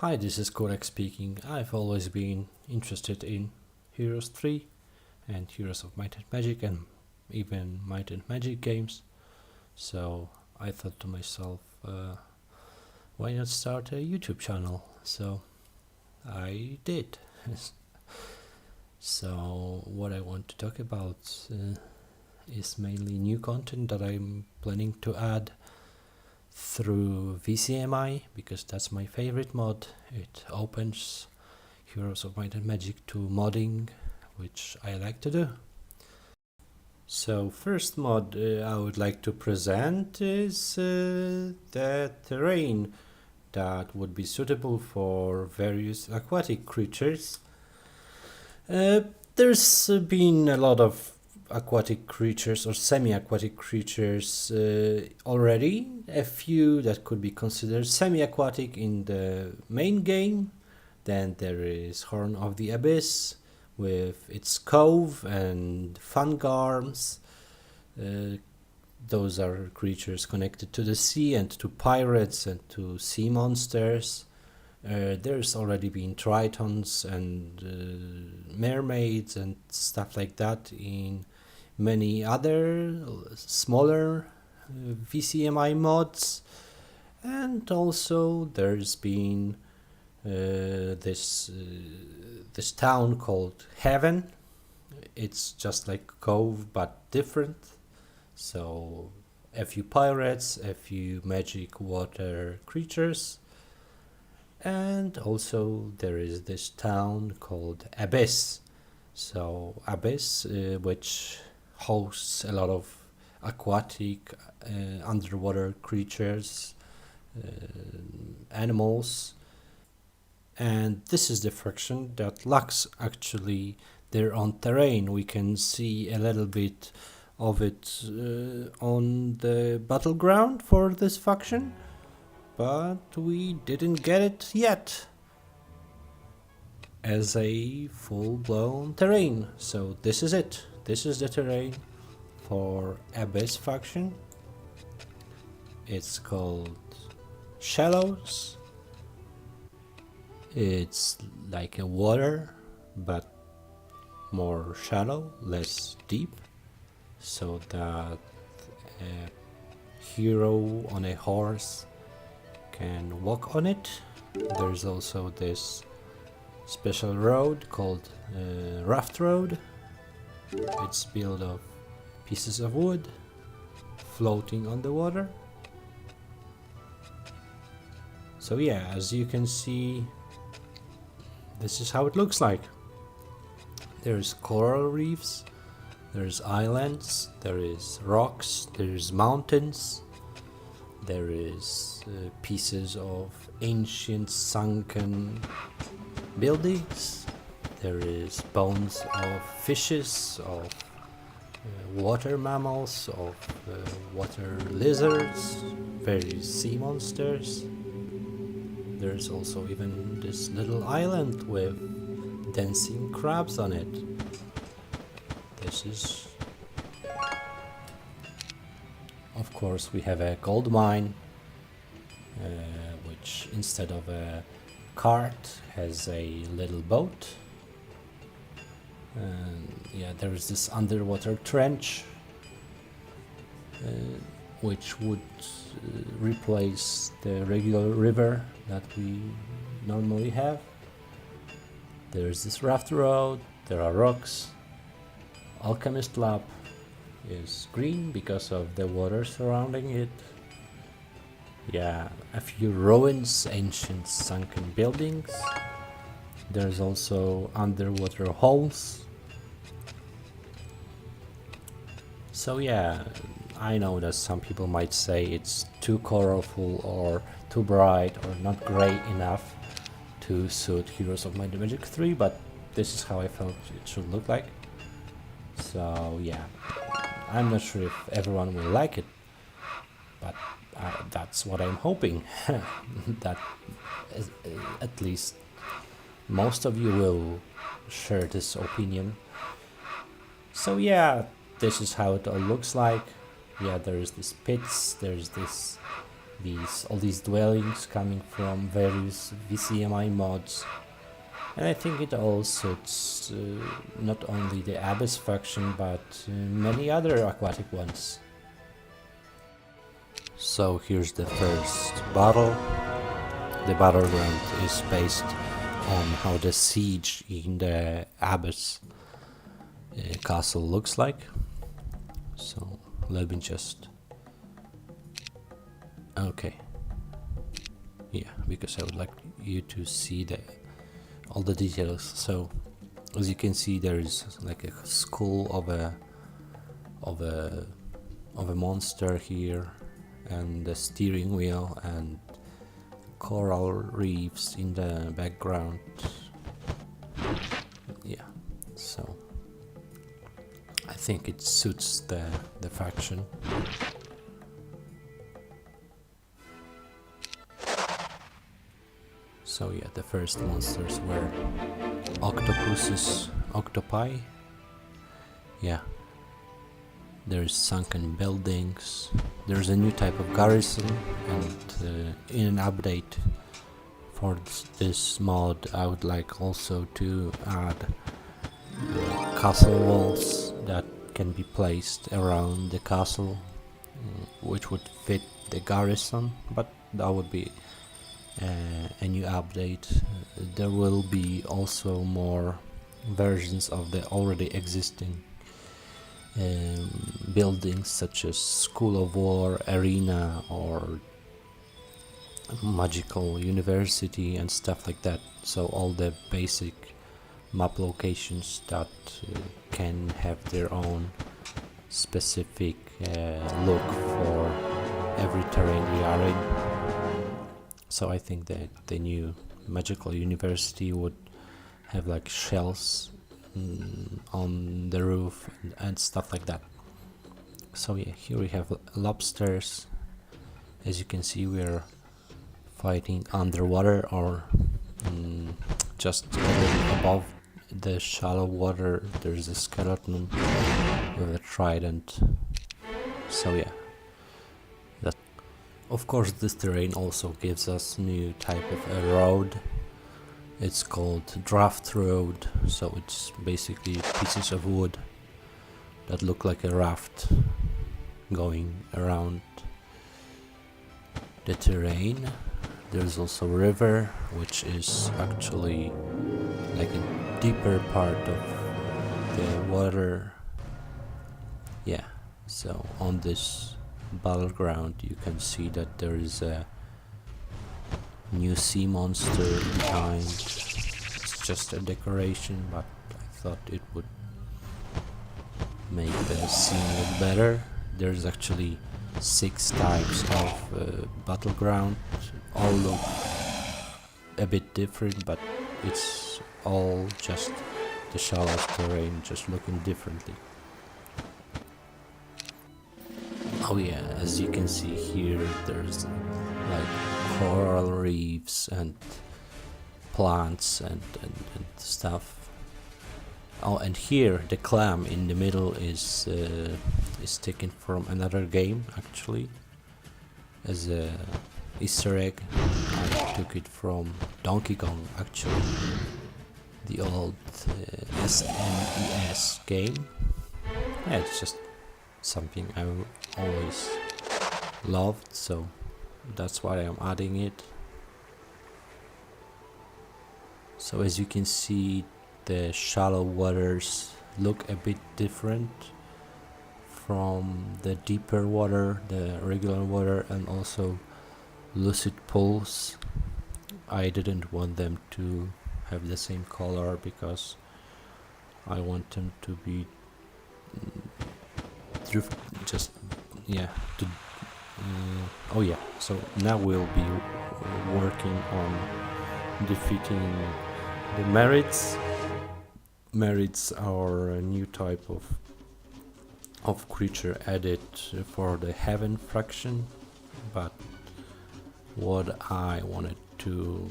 Hi, this is Kurek speaking. I've always been interested in Heroes 3 and Heroes of Might and Magic and even Might and Magic games. So I thought to myself, why not start a YouTube channel? So I did. So what I want to talk about is mainly new content that I'm planning to add through VCMI, because that's my favorite mod. It opens Heroes of Might and Magic to modding, which I like to do. So first mod I would like to present is the terrain that would be suitable for various aquatic creatures. There's been a lot of aquatic creatures or semi-aquatic creatures already, a few that could be considered semi-aquatic in the main game. Then there is Horn of the Abyss with its cove and fangarms. Those are creatures connected to the sea and to pirates and to sea monsters. There's already been tritons and mermaids and stuff like that in many other smaller VCMI mods, and also there's been this town called Heaven. It's just like Cove but different. So a few pirates, a few magic water creatures, and also there is this town called Abyss. So Abyss, which hosts a lot of aquatic underwater creatures, animals, and this is the faction that lacks actually their own terrain. We can see a little bit of it on the battleground for this faction, but we didn't get it yet as a full-blown terrain. So this is it. This is the terrain for Abyss faction. It's called Shallows. It's like a water, but more shallow, less deep, so that a hero on a horse can walk on it. There's also this special road called Raft Road. It's built of pieces of wood floating on the water. So yeah, as you can see, this is how it looks like. There's coral reefs, there's islands, there is rocks, there's mountains, there is pieces of ancient sunken buildings, there is bones of fishes, of water mammals, of water lizards, various sea monsters. There's also even this little island with dancing crabs on it. This is... Of course, we have a gold mine, which instead of a cart has a little boat. And yeah, there is this underwater trench, which would replace the regular river that we normally have. There's this raft road, there are rocks. Alchemist Lab is green because of the water surrounding it. Yeah, a few ruins, ancient sunken buildings. There's also underwater holes. So yeah, I know that some people might say it's too colorful or too bright or not gray enough to suit Heroes of Might and Magic 3, but this is how I felt it should look like. So yeah, I'm not sure if everyone will like it, but that's what I'm hoping. That at least most of you will share this opinion. So yeah, this is how it all looks like. Yeah, there's this pits, there's this all these dwellings coming from various VCMI mods. And I think it all suits not only the Abyss faction, but many other aquatic ones. So here's the first battle. The battleground is based on how the siege in the Abyss castle looks like. So let me just... Okay. Yeah, because I would like you to see all the details. So as you can see, there is like a skull of a monster here, and the steering wheel and coral reefs in the background. Yeah, so I think it suits the faction. So yeah, the first monsters were octopi. Yeah, there's sunken buildings. There's a new type of garrison, and in an update for this mod I would like also to add castle walls that can be placed around the castle, which would fit the garrison, but that would be a new update. There will be also more versions of the already existing buildings, such as School of War, Arena, or Magical University and stuff like that. So all the basic map locations that can have their own specific look for every terrain we are in. So I think that the new Magical University would have like shells on the roof and stuff like that. So yeah, here we have lobsters. As you can see, we're fighting underwater, or just a little above the shallow water. There's a skeleton with a trident. So yeah, of course this terrain also gives us new type of a road. It's called draft road, so it's basically pieces of wood that look like a raft going around the terrain. There's also a river, which is actually like a deeper part of the water. Yeah, so on this battleground you can see that there is a new sea monster behind. It's just a decoration, but I thought it would make the scene look better. There's actually 6 types of battleground. All look a bit different, but it's all just the shallow terrain, just looking differently. Oh yeah, as you can see here, there's like coral reefs and plants and stuff. Oh, and here the clam in the middle is taken from another game, actually, as a Easter egg. I took it from Donkey Kong, actually, the old SNES game. Yeah, it's just something I always loved, so that's why I'm adding it. So as you can see, the shallow waters look a bit different from the deeper water, the regular water, and also lucid pools. I didn't want them to have the same color because I want them to be oh yeah, so now we'll be working on defeating the merits. Merits are a new type of creature added for the heaven faction, but what I wanted to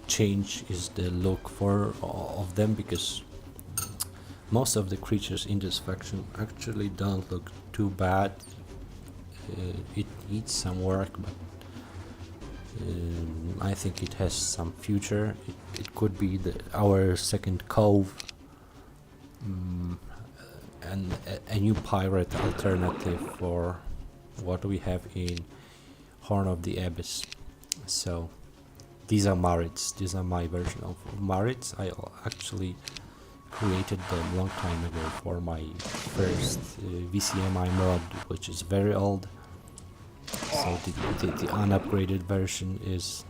change is the look of them, because most of the creatures in this faction actually don't look too bad it needs some work, but I think it has some future. It could be our second cove, and a new pirate alternative for what we have in Horn of the Abyss. So these are Marits. These are my version of Marits. I actually created them long time ago for my first VCMI mod, which is very old. So the unupgraded version is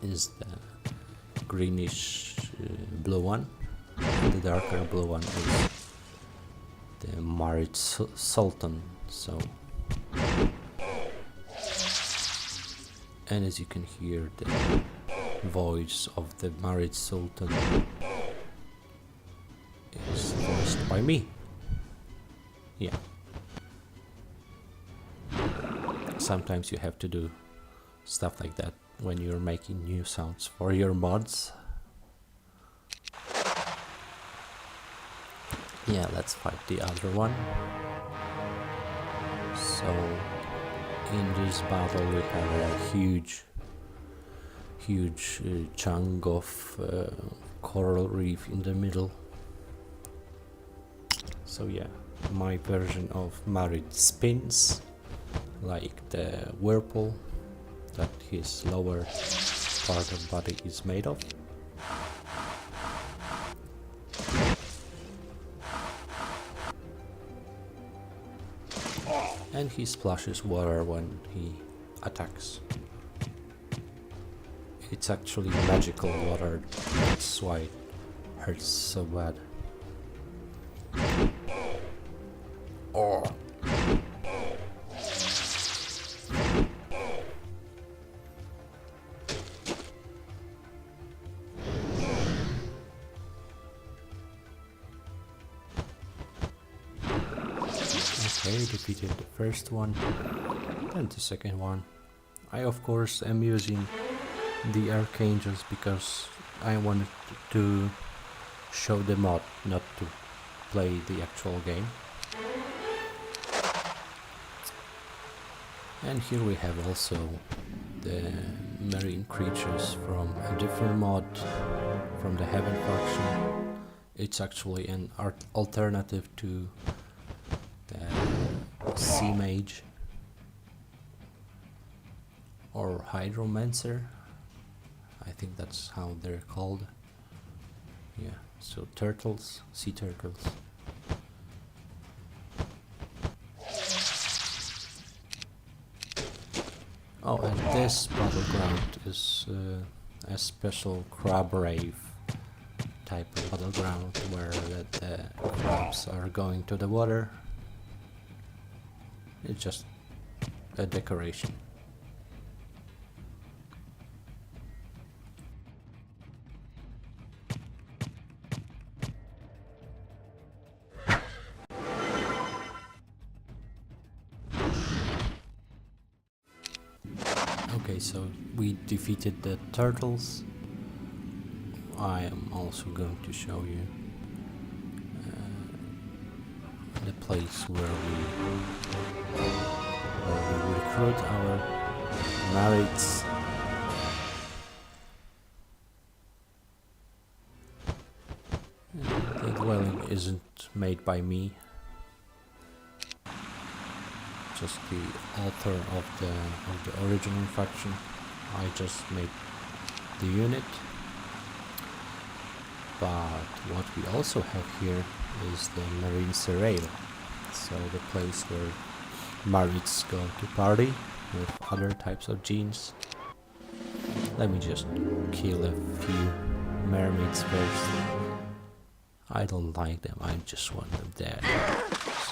the greenish blue one. The darker blue one is the Marit Sultan. So, and as you can hear, the voice of the Marit Sultan is voiced by me. Yeah. Sometimes you have to do stuff like that when you're making new sounds for your mods. Yeah, let's fight the other one. So in this battle we have a huge chunk of coral reef in the middle. So yeah, my version of Marit spins like the whirlpool that his lower part of body is made of. And he splashes water when he attacks. It's actually magical water, that's why it hurts so bad. Oh. Okay, defeated the first one and the second one. I of course am using the archangels because I wanted to show the mod, not to play the actual game. And here we have also the marine creatures from a different mod, from the Heaven faction. It's actually an alternative to the Sea Mage or Hydromancer. I think that's how they're called. Yeah, so turtles, sea turtles. Oh, and this battleground is a special crab rave type of battleground where the crabs are going to the water. It's just a decoration. Okay, so we defeated the turtles. I am also going to show you the place where we recruit our Marits. The dwelling isn't made by me, just the author of the original faction. I just made the unit. But what we also have here is the Marine Serail, so the place where Marits go to party with other types of genes. Let me just kill a few mermaids first. I don't like them, I just want them dead.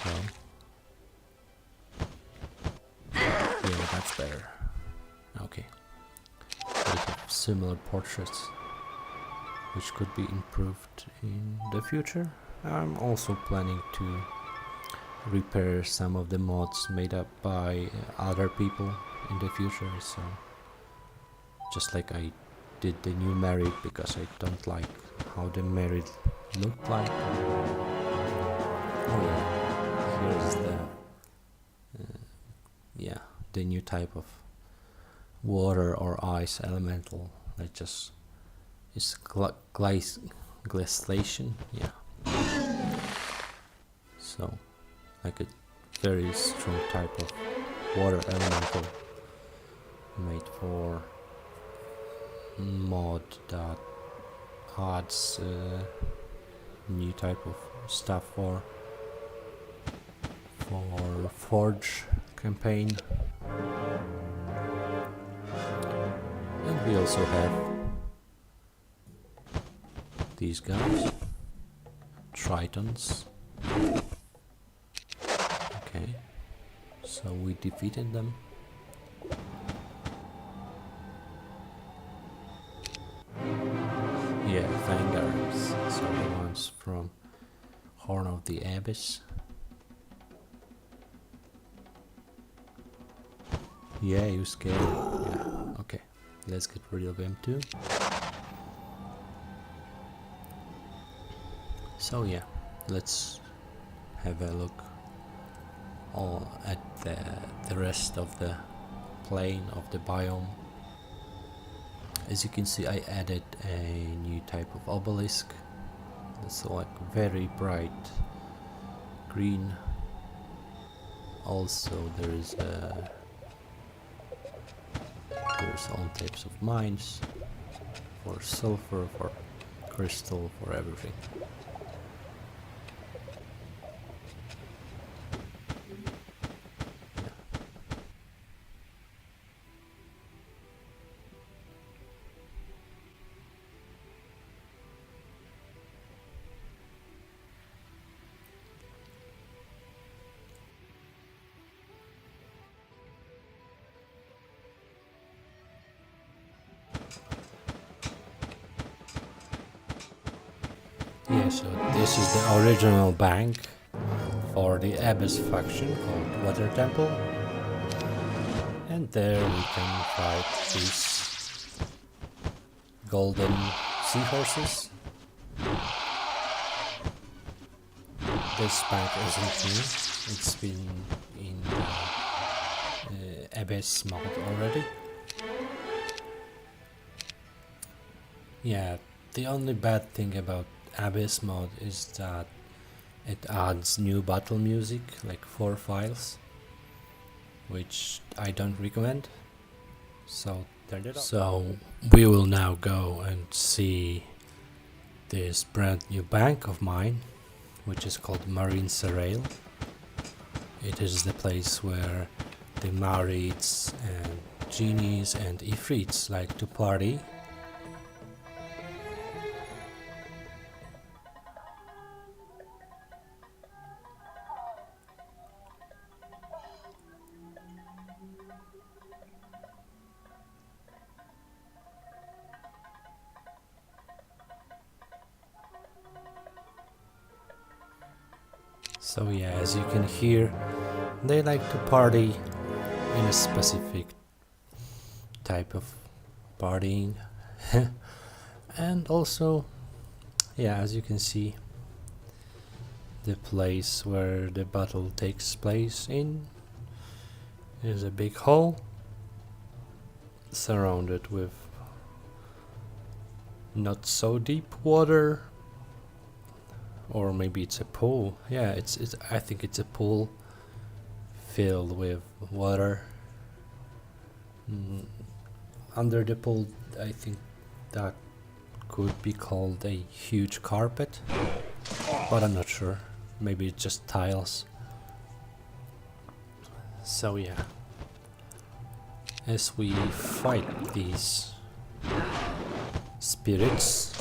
So yeah, that's better. Okay. We have similar portraits which could be improved in the future. I'm also planning to repair some of the mods made up by other people in the future, so just like I did the new Merit because I don't like how the Merit looked like. Oh yeah, here's the yeah, the new type of water or ice elemental that just is glaciation, yeah. So like a very strong type of water elemental made for mod that adds new type of stuff for Forge campaign. And we also have these guys, Tritons. Okay, so we defeated them. Yeah, Vanguards, so the ones from Horn of the Abyss. Yeah, you scared. Yeah, okay. Let's get rid of him too. So yeah, let's have a look at the rest of the plane of the biome. As you can see, I added a new type of obelisk. It's like very bright green. Also there's all types of mines for sulfur, for crystal, for everything. Yeah, so this is the original bank for the Abyss faction called Water Temple. And there we can fight these golden seahorses. This bank isn't new, it's been in Abyss mod already. Yeah, the only bad thing about Abyss mod is that it adds new battle music, like 4 files, which I don't recommend. So turn it off. So we will now go and see this brand new bank of mine, which is called Marine Serail. It is the place where the Marids and Genies and Ifrits like to party. So yeah, as you can hear, they like to party in a specific type of partying. And also, yeah, as you can see, the place where the battle takes place in is a big hall surrounded with not so deep water. Or maybe it's a pool. Yeah, it's. I think it's a pool filled with water. Under the pool, I think that could be called a huge carpet, but I'm not sure. Maybe it's just tiles. So yeah, as we fight these spirits,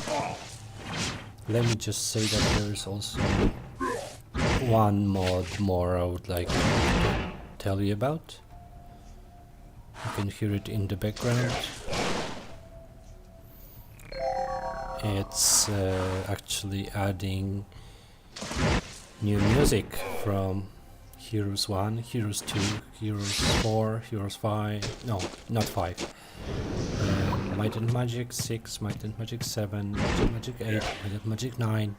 let me just say that there is also one mod more I would like to tell you about. You can hear it in the background. It's actually adding new music from Heroes 1, Heroes 2, Heroes 4, Heroes 5, no, not 5. Might and Magic 6, Might and Magic 7, Might and Magic 8, Might and Magic 9.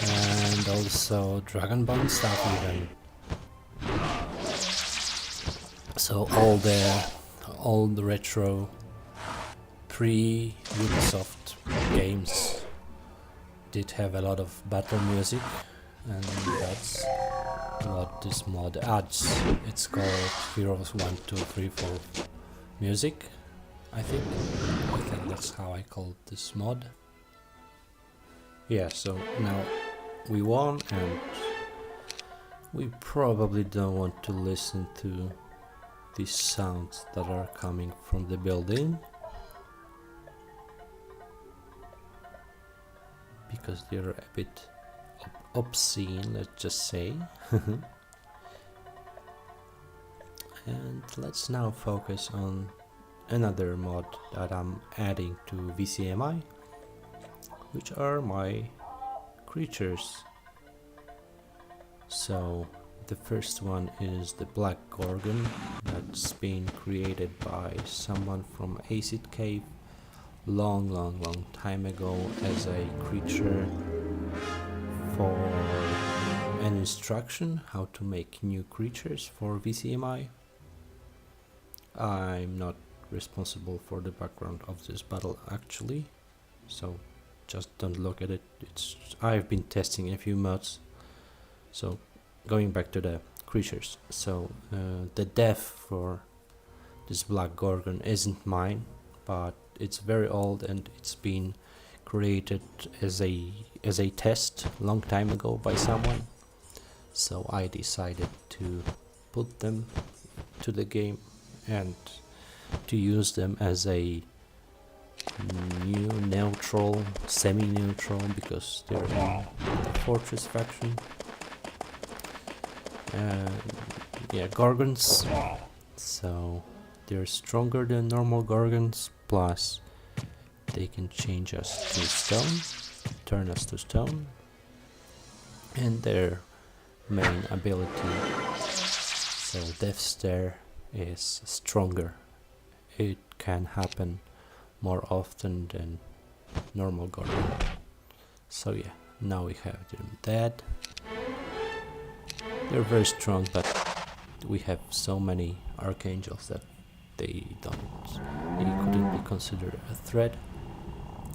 And also Dragon Bone stuff even. So all the retro pre-ubisoft games did have a lot of battle music, and that's what this mod adds. It's called Heroes 1, 2, 3, 4 Music, I think that's how I call this mod. Yeah, so now we won, and we probably don't want to listen to these sounds that are coming from the building, because they're a bit obscene, let's just say. And let's now focus on another mod that I'm adding to VCMI, which are my creatures. So the first one is the Black Gorgon, that's been created by someone from Acid Cave long time ago as a creature for an instruction how to make new creatures for VCMI. I'm not responsible for the background of this battle actually, so just don't look at it. I've been testing a few mods. So going back to the creatures, so the dev for this Black Gorgon isn't mine, but it's very old and it's been created as a test long time ago by someone. So I decided to put them to the game and to use them as a new neutral, semi-neutral, because they're in the Fortress faction. Yeah, Gorgons, so they're stronger than normal Gorgons, plus they can change us to stone, turn us to stone, and their main ability, so Death Stare, is stronger. It can happen more often than normal Gorgon. So yeah, now we have them dead. They're very strong, but we have so many archangels that they couldn't be considered a threat.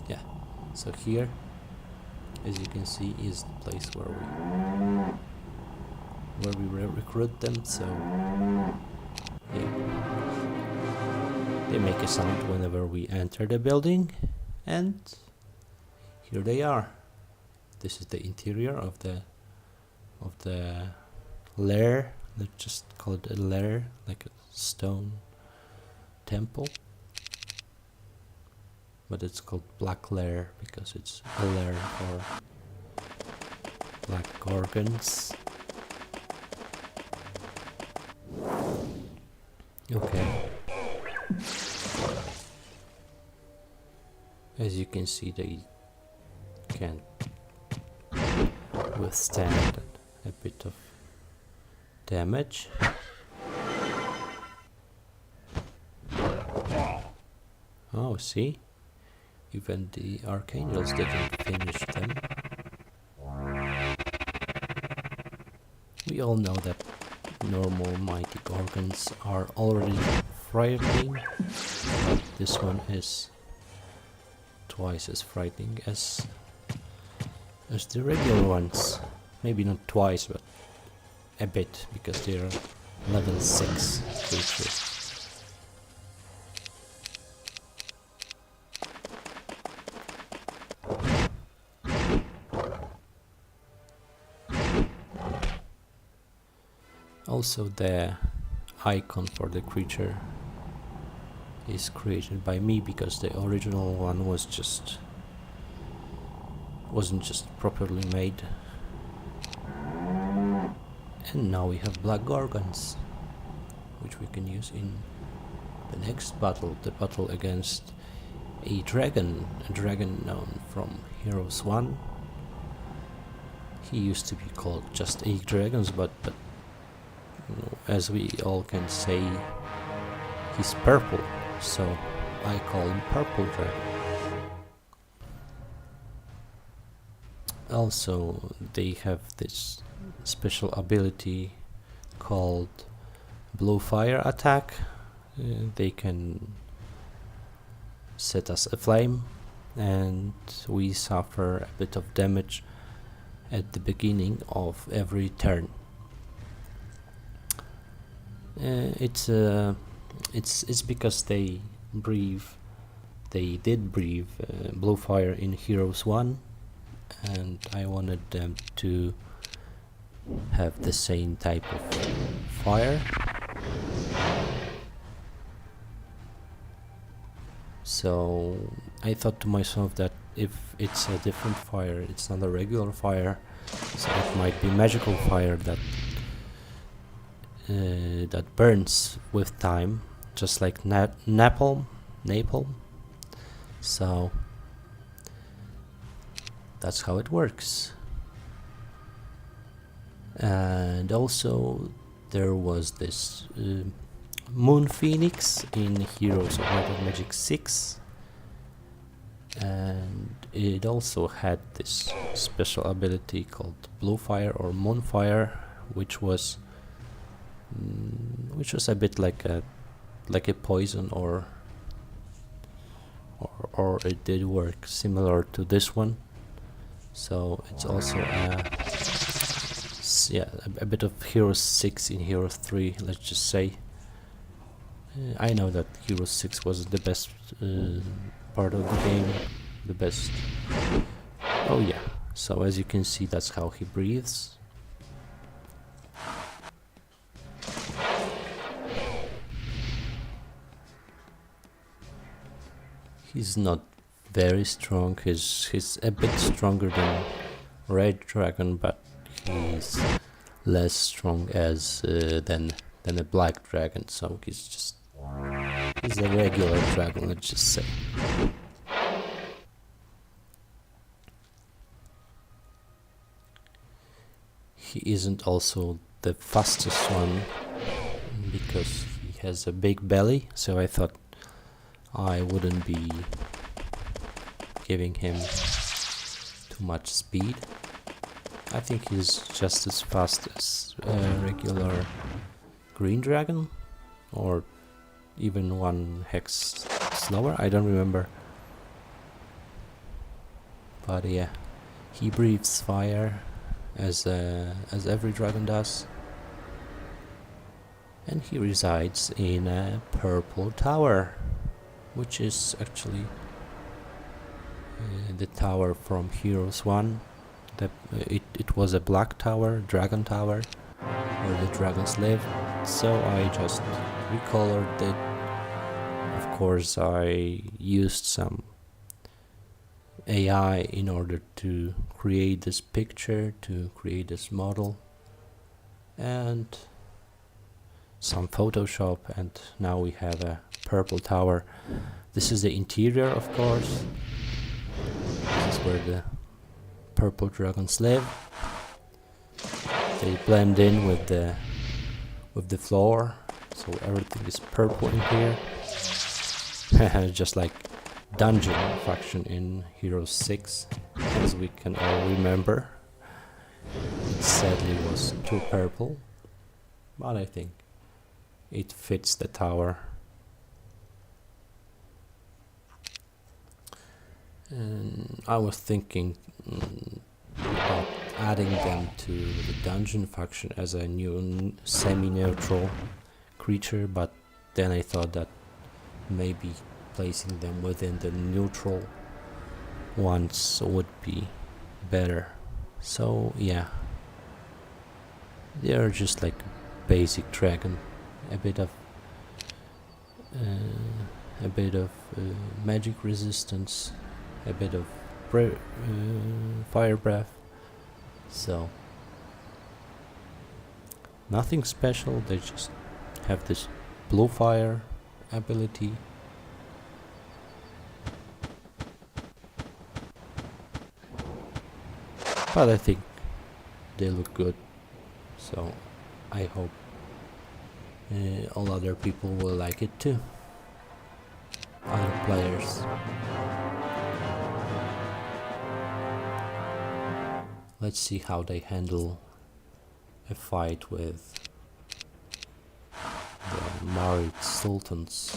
Yeah, so here, as you can see, is the place where we recruit them. So yeah, they make a sound whenever we enter the building, and here they are. This is the interior of the lair. Let's just call it a lair, like a stone temple, but it's called Black Lair because it's a lair for Black Gorgons. Okay, as you can see, they can withstand a bit of damage. Oh, see? Even the archangels didn't finish them. We all know that normal mighty Gorgons are already frightening, but this one is twice as frightening as the regular ones. Maybe not twice, but a bit, because they are level 6 creatures. Also, the icon for the creature is created by me, because the original one wasn't just properly made. And now we have Black Gorgons, which we can use in the next battle, the battle against a dragon known from Heroes 1. He used to be called just 8 dragons, but you know, as we all can say, he's purple, so I call him Purple Dragon. Also, they have this special ability called blue fire attack. They can set us aflame, and we suffer a bit of damage at the beginning of every turn. It's because they did breathe blue fire in Heroes 1, and I wanted them to have the same type of fire. So I thought to myself that if it's a different fire, it's not a regular fire, so it might be magical fire that burns with time, just like napalm. So that's how it works. And also there was this Moon Phoenix in Heroes of Might and Magic 6, and it also had this special ability called Blue Fire or Moon Fire, which was a bit like a poison, or it did work similar to this one. So it's also a bit of Heroes 6 in Heroes 3, let's just say. I know that Heroes 6 was the best part of the game, the best. Oh yeah, so as you can see, that's how he breathes. He's not very strong, he's a bit stronger than Red Dragon, but he's less strong as than a Black Dragon, so he's a regular dragon, let's just say. He isn't also the fastest one because he has a big belly, so I thought I wouldn't be giving him too much speed. I think he's just as fast as a regular green dragon, or even one hex slower, I don't remember. But yeah, he breathes fire as every dragon does, and he resides in a purple tower, which is actually the tower from Heroes 1. It was a black tower, dragon tower, where the dragons live, so I just recolored it. Of course, I used some AI in order to create this picture, to create this model, and some Photoshop, and now we have a purple tower. This is the interior, of course. This is where the purple dragons live. They blend in with the floor, so everything is purple in here. Just like dungeon faction in Heroes 6, as we can all remember. It sadly was too purple, but I think it fits the tower. And I was thinking about adding them to the dungeon faction as a new semi-neutral creature, but then I thought that maybe placing them within the neutral ones would be better. So yeah, they are just like basic dragon, a bit of magic resistance, a bit of fire breath, so nothing special. They just have this blue fire ability. But I think they look good, so I hope all other people will like it too, other players. Let's see how they handle a fight with married sultans.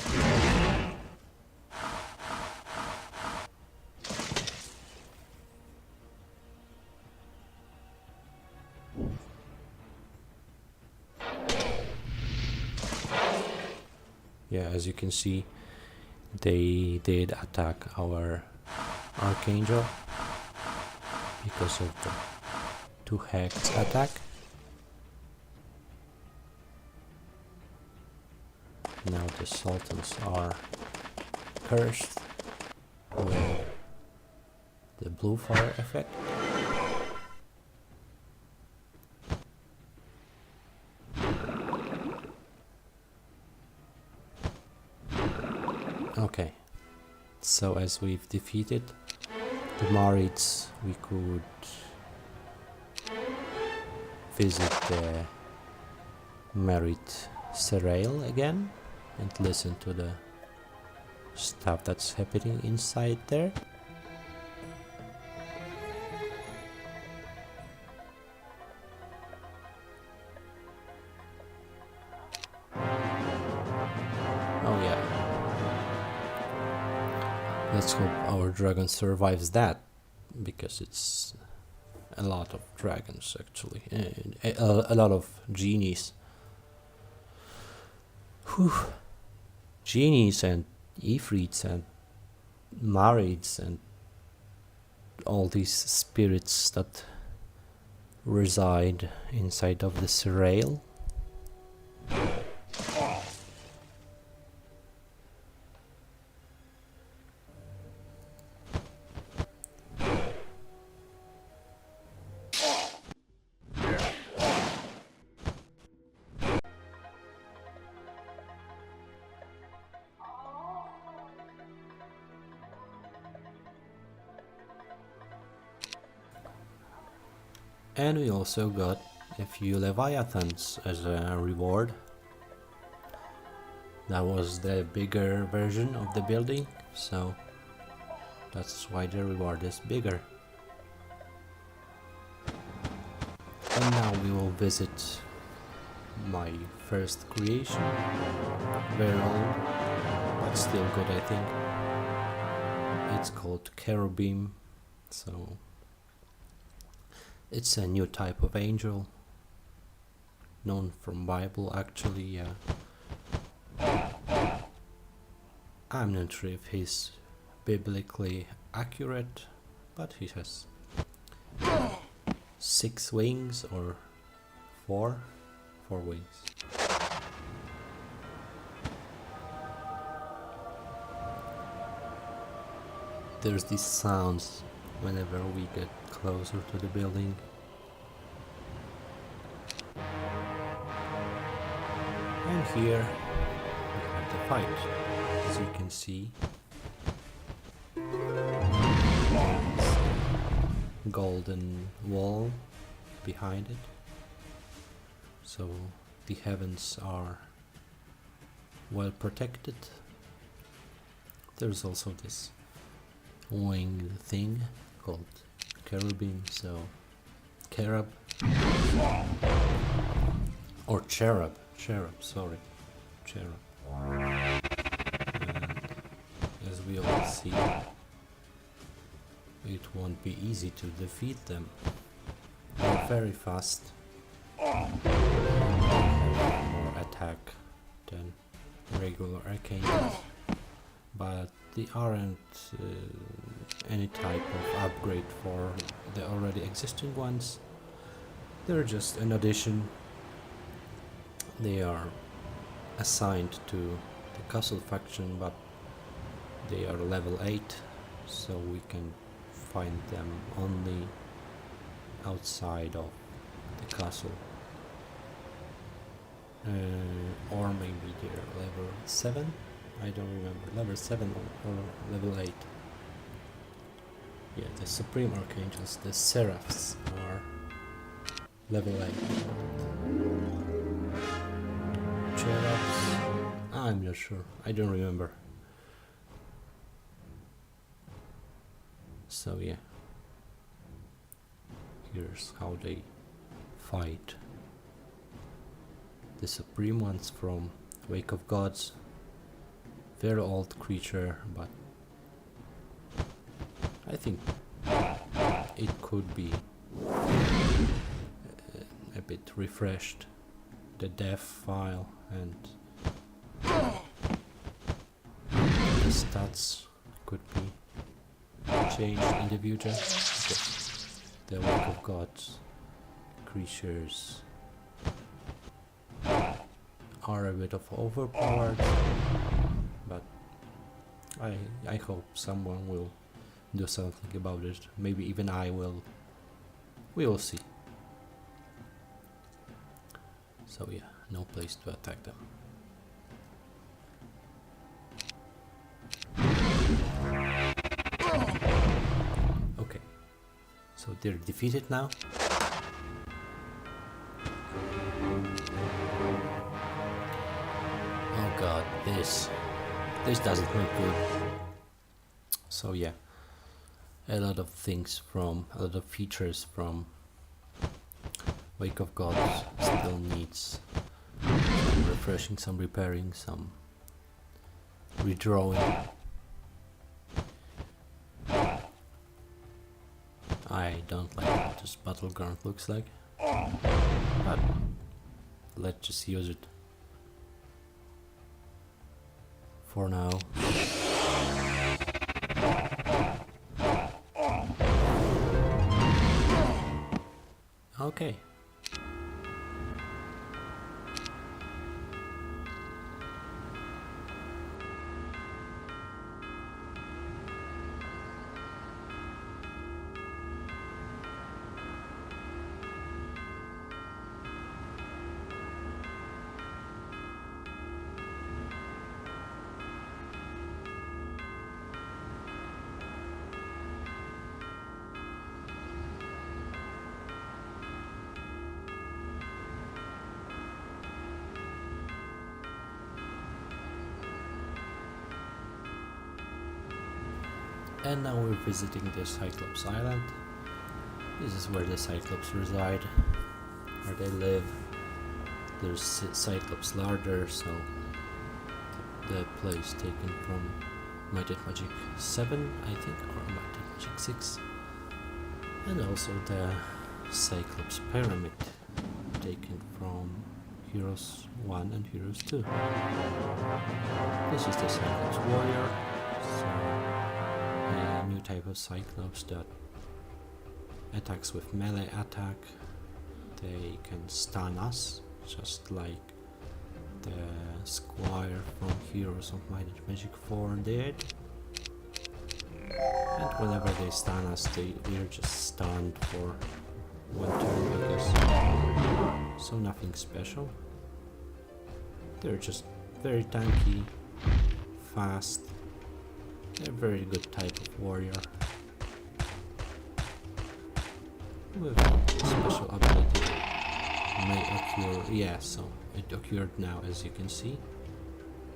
Yeah, as you can see, they did attack our Archangel because of the 2 hex attack. Now the sultans are cursed with the blue fire effect. Okay, so as we've defeated the Marids, we could visit the Merit Serail again and listen to the stuff that's happening inside there. Oh yeah. Let's hope our dragon survives that, because it's a lot of dragons actually, a lot of genies. Whew. Genies and Ifrits and Marids and all these spirits that reside inside of the Serail. And we also got a few Leviathans as a reward. That was the bigger version of the building, so that's why the reward is bigger. And now we will visit my first creation. Very old, but still good, I think. It's called Cherubim, so it's a new type of angel, known from Bible actually, yeah. I'm not sure if he's biblically accurate, but he has 6 wings or 4 wings. There's these sounds whenever we get closer to the building. And here we have the fight. As you can see, golden wall behind it, so the heavens are well protected. There's also this winged thing called cherubim, so cherub or cherub, sorry, cherub. And as we all see, it won't be easy to defeat them. They're very fast, more attack than regular arcane, but they aren't any type of upgrade for the already existing ones. They're just an addition. They are assigned to the castle faction, but they are level 8, so we can find them only outside of the castle. Or maybe they're level 7, I don't remember, level 7 or level 8. Yeah, the Supreme Archangels, the Seraphs, are level 8. Cherubs, I'm not sure, I don't remember. So yeah, here's how they fight. The Supreme ones from Wake of Gods, very old creature, but I think it could be a bit refreshed. The dev file and the stats could be changed in the future. The Wake of Gods creatures are a bit of overpowered, but I hope someone will do something about it. Maybe even I will. We will see. So yeah, no place to attack them. Okay, so they're defeated now. Oh god, this doesn't look good. So yeah, a lot of features from Wake of Gods still needs some refreshing, some repairing, some redrawing. I don't like what this battleground looks like, but let's just use it for now. Okay. And now we're visiting the Cyclops Island. This is where the Cyclops reside, where they live. There's Cyclops larder, so the place taken from might&magic 7, I think, or might&magic 6. And also the Cyclops pyramid, taken from Heroes 1 and Heroes 2. This is the Cyclops warrior, so a new type of Cyclops that attacks with melee attack. They can stun us, just like the Squire from Heroes of might&magic 4 did. And whenever they stun us, we're just stunned for one turn, I guess. So nothing special. They're just very tanky, fast. They're a very good type of warrior with special ability. May occur, yeah, so it occurred now, as you can see,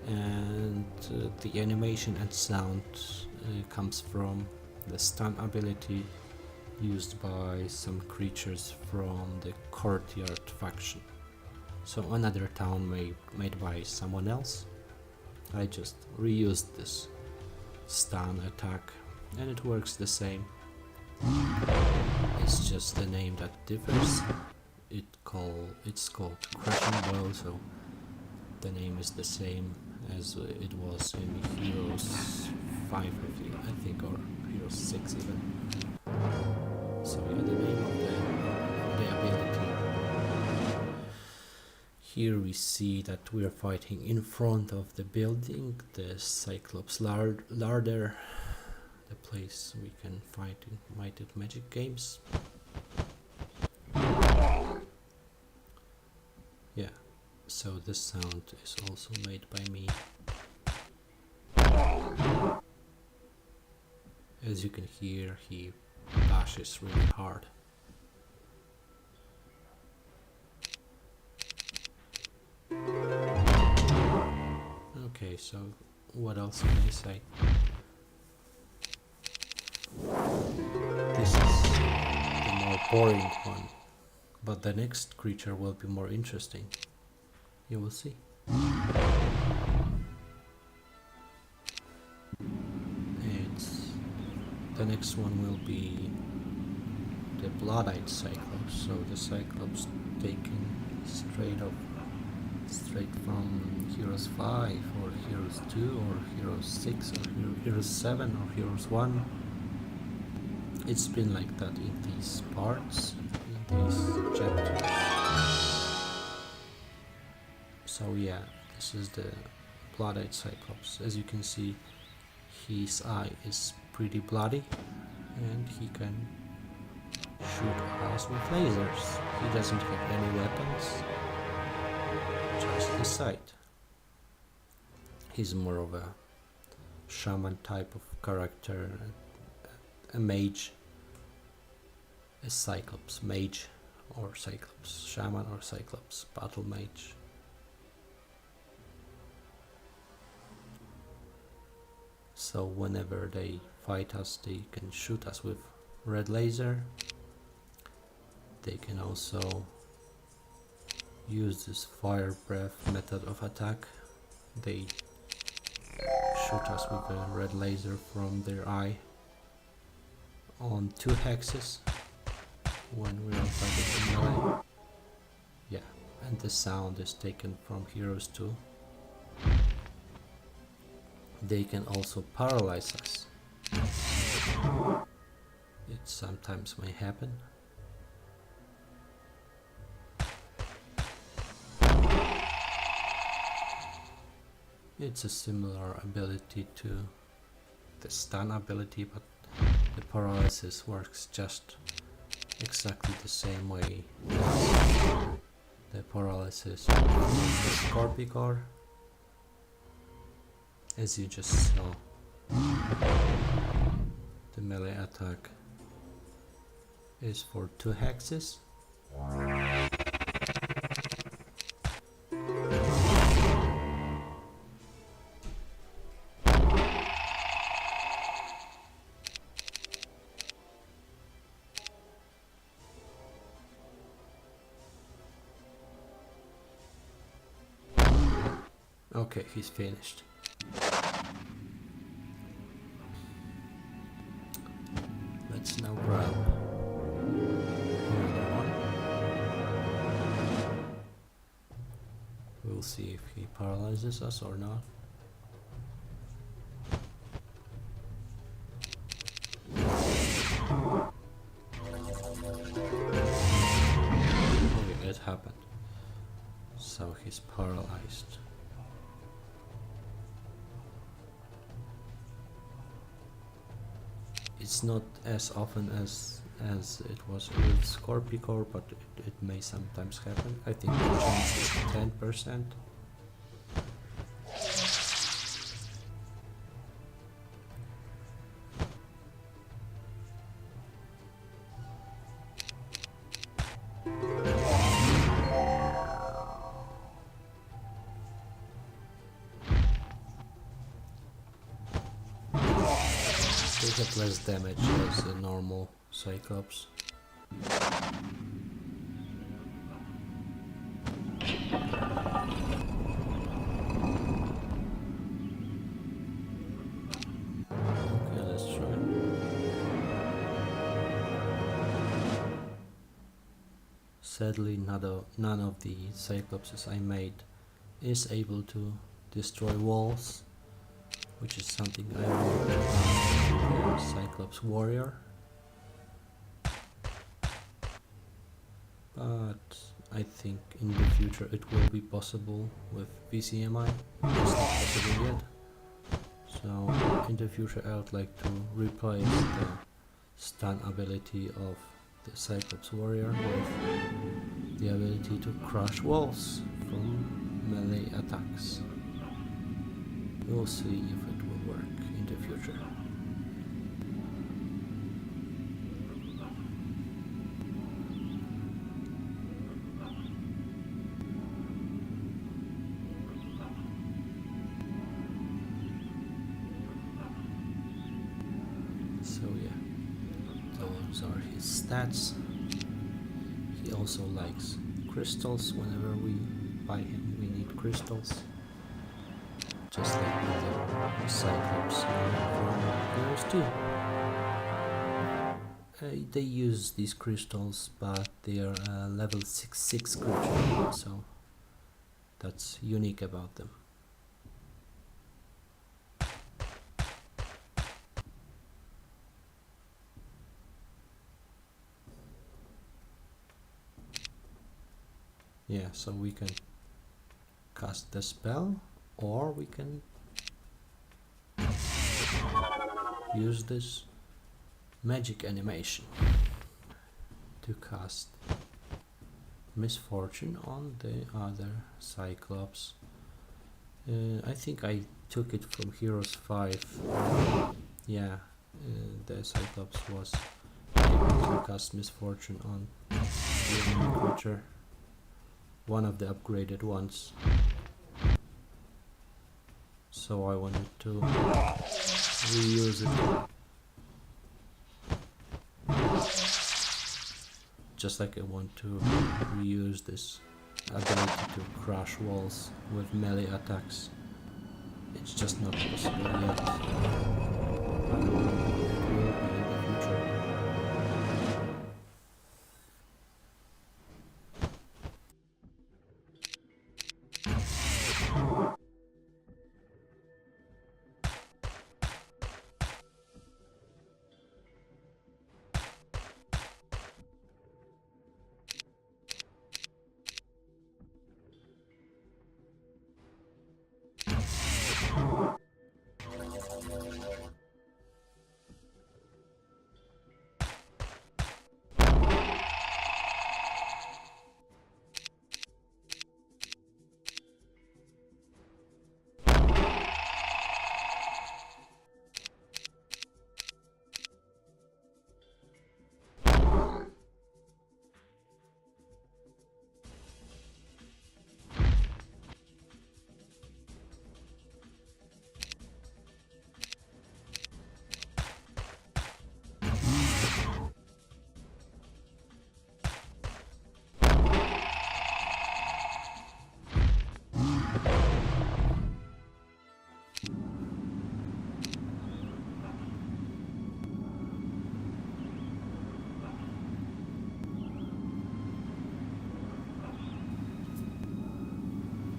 and the animation and sound comes from the stun ability used by some creatures from the Courtyard faction. So another town made by someone else. I just reused this stun attack and it works the same. It's just the name that differs. It's called Crushing Blow, so the name is the same as it was in Heroes 5, I think, or Heroes 6 even. So yeah, the name of the ability. Here we see that we are fighting in front of the building, the Cyclops larder, the place we can fight in might&magic games. Yeah, so this sound is also made by me. As you can hear, he bashes really hard. Okay, so what else can I say? This is the more boring one, but the next creature will be more interesting. You will see. The next one will be the Bloodite Cyclops. So the Cyclops taken straight from Heroes 5 or Heroes 2 or Heroes 6 or Heroes 7 or Heroes 1. It's been like that in these parts, in these chapters. So yeah, this is the Bloodite Cyclops. As you can see, his eye is pretty bloody and he can shoot us with lasers. He doesn't have any weapons, just the sight. He's more of a shaman type of character, a mage, a Cyclops, mage or Cyclops, shaman or Cyclops, battle mage. So whenever they fight us, they can shoot us with red laser. They can also use this fire breath method of attack. They shoot us with a red laser from their eye on 2 hexes when we are fighting in melee. Yeah, and the sound is taken from Heroes 2. They can also paralyze us. It sometimes may happen. It's a similar ability to the stun ability, but the paralysis works just exactly the same way as the paralysis of the Scorpicore. As you just saw, the melee attack is for 2 hexes. Okay, he's finished. Let's now grab another one. We'll see if he paralyzes us or not. Okay, it happened. So he's paralyzed. It's not as often as it was with Scorpicore, but it may sometimes happen. I think the chance is 10%. They have less damage as a normal Cyclops. Okay, let's try. Sadly, none of the Cyclopses I made is able to destroy walls, which is something I want for Cyclops Warrior. But I think in the future it will be possible with VCMI. It's not possible yet. So in the future I would like to replace the stun ability of the Cyclops Warrior with the ability to crush walls from melee attacks. We'll see if it will work in the future. So yeah, those are his stats. He also likes crystals. Whenever we buy him, we need crystals. crystals, just like with the Cyclops from Heroes 2. They use these crystals, but they are a level 6 creature, so that's unique about them. Yeah, so we can cast the spell, or we can use this magic animation to cast Misfortune on the other Cyclops. I think I took it from Heroes 5. Yeah, the Cyclops was able to cast Misfortune on the enemy creature, one of the upgraded ones. So I wanted to reuse it. Just like I want to reuse this ability to crush walls with melee attacks. It's just not possible yet. I don't know if it will be in the future.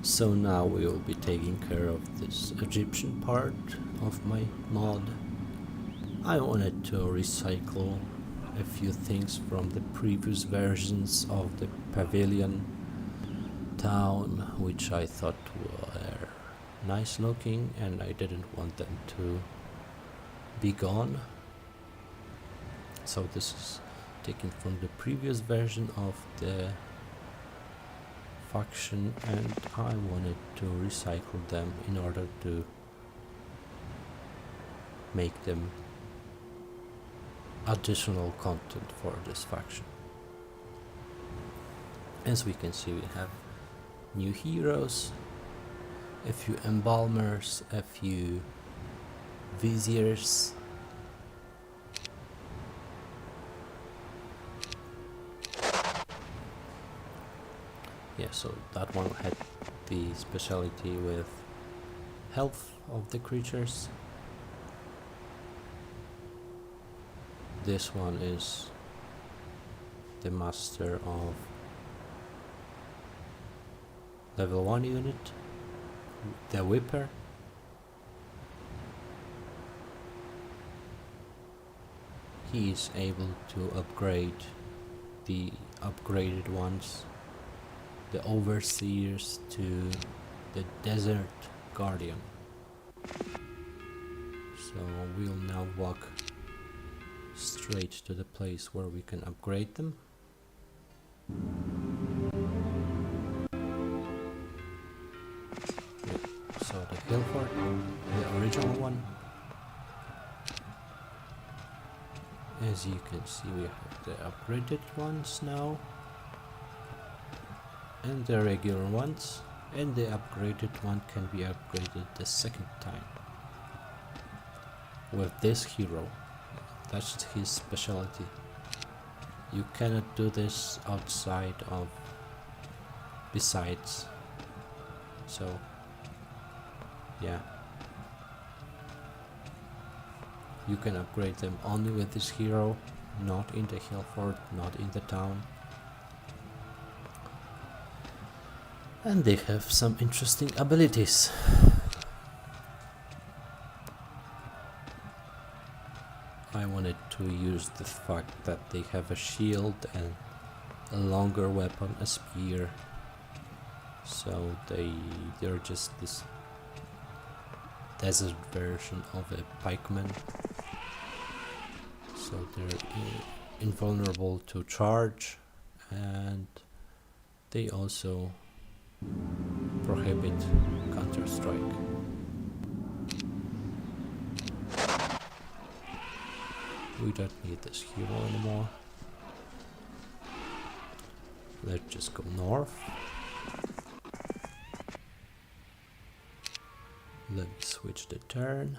So now we will be taking care of this Egyptian part of my mod. I wanted to recycle a few things from the previous versions of the Pavilion town, which I thought were nice looking and I didn't want them to be gone. So this is taken from the previous version of the faction, and I wanted to recycle them in order to make them additional content for this faction. As we can see, we have new heroes, a few embalmers, a few viziers, yeah, so that one had the specialty with health of the creatures. This one is the master of level 1 unit, the Whipper. He is able to upgrade the upgraded ones, the Overseers, to the Desert Guardian. So we'll now walk straight to the place where we can upgrade them. So the hill fort, the original one. As you can see, we have the upgraded ones now, and the regular ones, and the upgraded one can be upgraded the second time with this hero. That's his specialty. You cannot do this outside of, besides So yeah, you can upgrade them only with this hero, not in the hill fort, not in the town. And they have some interesting abilities. I wanted to use the fact that they have a shield and a longer weapon, a spear. So they're just this desert version of a pikeman. So they're invulnerable to charge, and they also prohibit counter-strike. We don't need this hero anymore. Let's just go north. Let me switch the turn.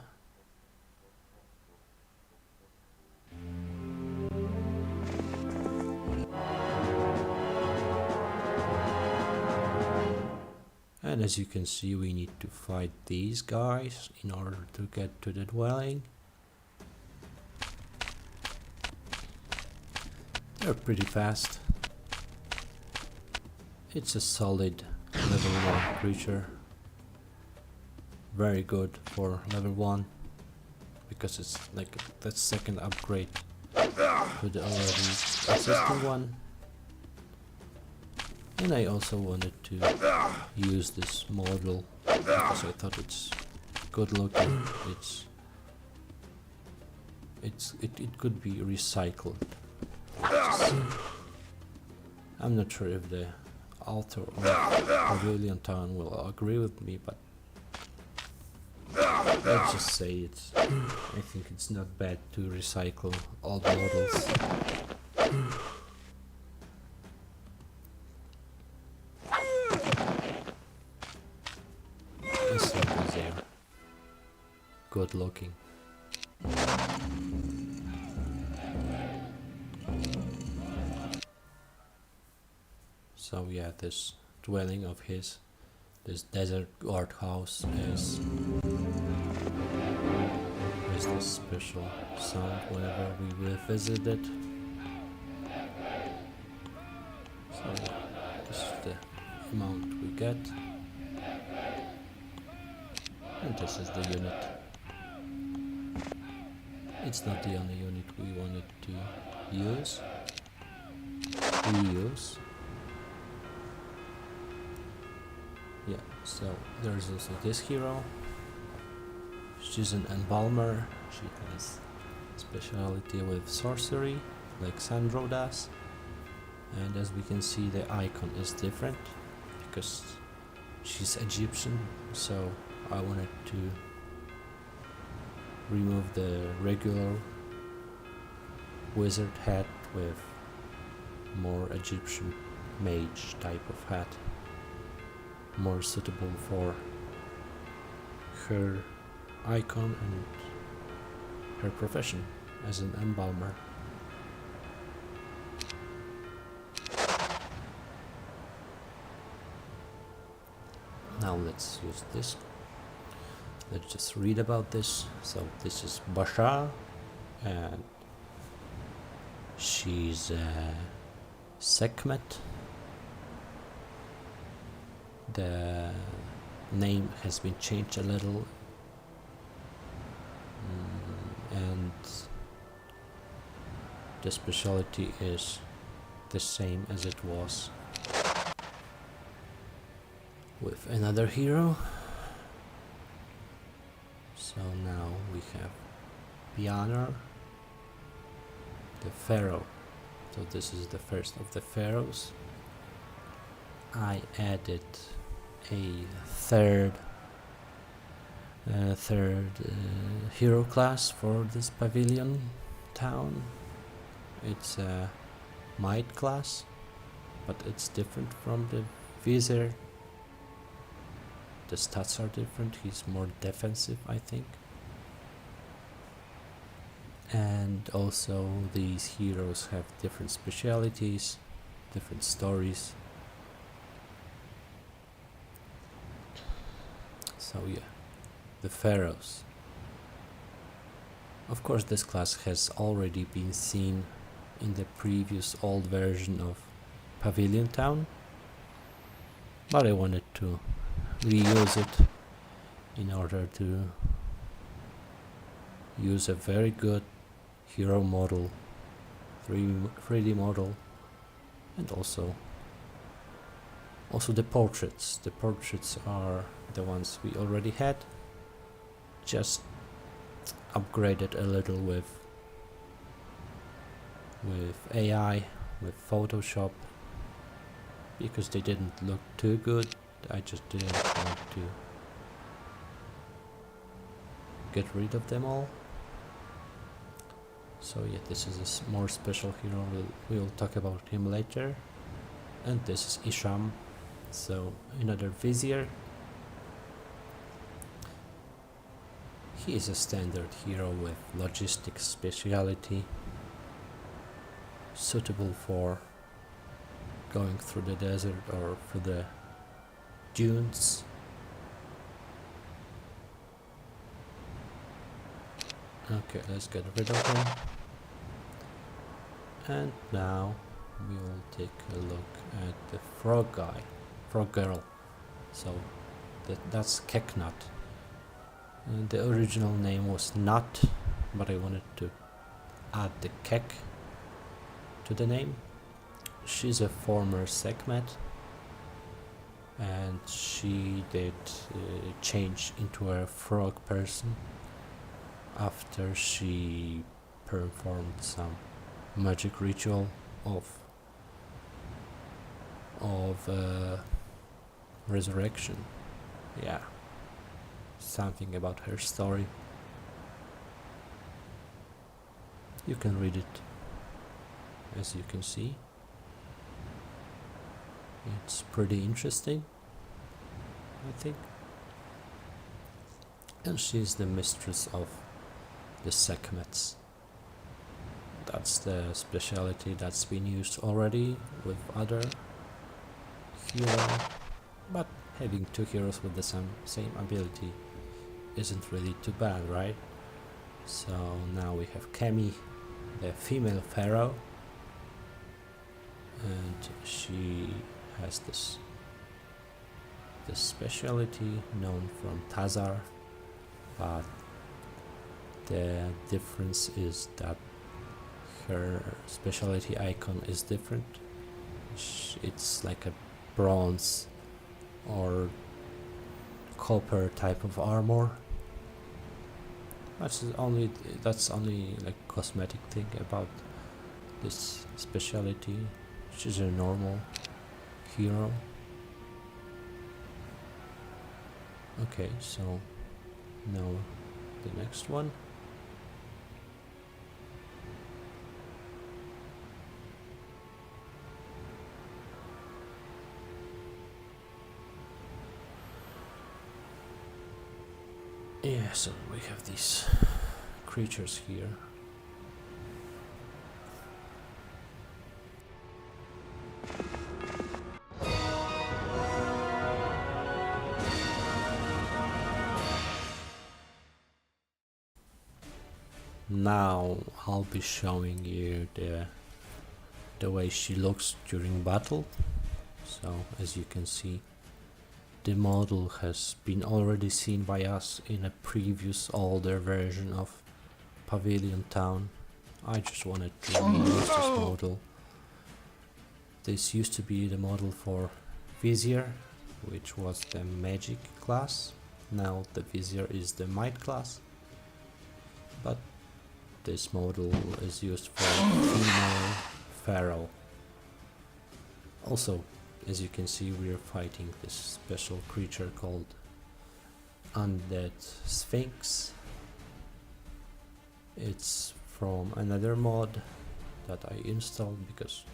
And as you can see, we need to fight these guys in order to get to the dwelling. They're pretty fast. It's a solid level 1 creature. Very good for level 1, because it's like the second upgrade to the already existing one. And I also wanted to use this model because I thought it's good looking. It could be recycled. I'm not sure if the author of Pavilion Town will agree with me, but let's just say I think it's not bad to recycle old models. As long as they're good looking. So yeah, this dwelling of his, this desert guardhouse is this special sound whenever we revisit it. So yeah, this is the amount we get. And this is the unit. It's not the only unit we wanted to use. Reuse. Yeah, so there's also this hero. She's an embalmer. She has speciality with sorcery, like Sandro does. And as we can see, the icon is different because she's Egyptian, so I wanted to remove the regular wizard hat with more Egyptian mage type of hat, more suitable for her icon and her profession as an embalmer. Now let's use this. Let's just read about this. So this is Basha, and she's Sekhmet. The name has been changed a little, and the specialty is the same as it was with another hero. So now we have Pianer, the Pharaoh. So this is the first of the pharaohs. I added a third hero class for this Pavilion town. It's a might class, but it's different from the vizier. The stats are different. He's more defensive, I think. And also these heroes have different specialities, different stories. So yeah, the pharaohs. Of course, this class has already been seen in the previous old version of Pavilion Town, but I wanted to reuse it in order to use a very good hero model, 3D model, and also the portraits. The portraits are the ones we already had, just upgraded a little with AI, with Photoshop, because they didn't look too good. I just didn't want to get rid of them all. So yeah, this is a more special hero. We'll talk about him later. And this is Isham, so another vizier. He is a standard hero with logistics speciality, suitable for going through the desert or through the dunes. Okay, let's get rid of him. And now we will take a look at the frog girl. So that's Keknut. And the original name was Nut, but I wanted to add the Kek to the name. She's a former Sekhmet, and she did change into a frog person after she performed some magic ritual of resurrection. Yeah, something about her story. You can read it, as you can see. It's pretty interesting, I think. And she's the mistress of the Sekhmets. That's the specialty that's been used already with other heroes, but having two heroes with the same ability isn't really too bad, right? So now we have Kemi, the female pharaoh, and she has this specialty known from Tazar, but the difference is that her specialty icon is different. It's like a bronze or copper type of armor. That's only like cosmetic thing about this specialty. She's a normal hero. Okay, so now the next one. Yeah, so we have these creatures here. Now I'll be showing you the way she looks during battle. So as you can see, the model has been already seen by us in a previous older version of Pavilion Town. I just wanted to reuse this model. This used to be the model for Vizier, which was the magic class. Now the Vizier is the might class, but this model is used for female pharaoh. Also, as you can see, we are fighting this special creature called Undead Sphinx. It's from another mod that I installed because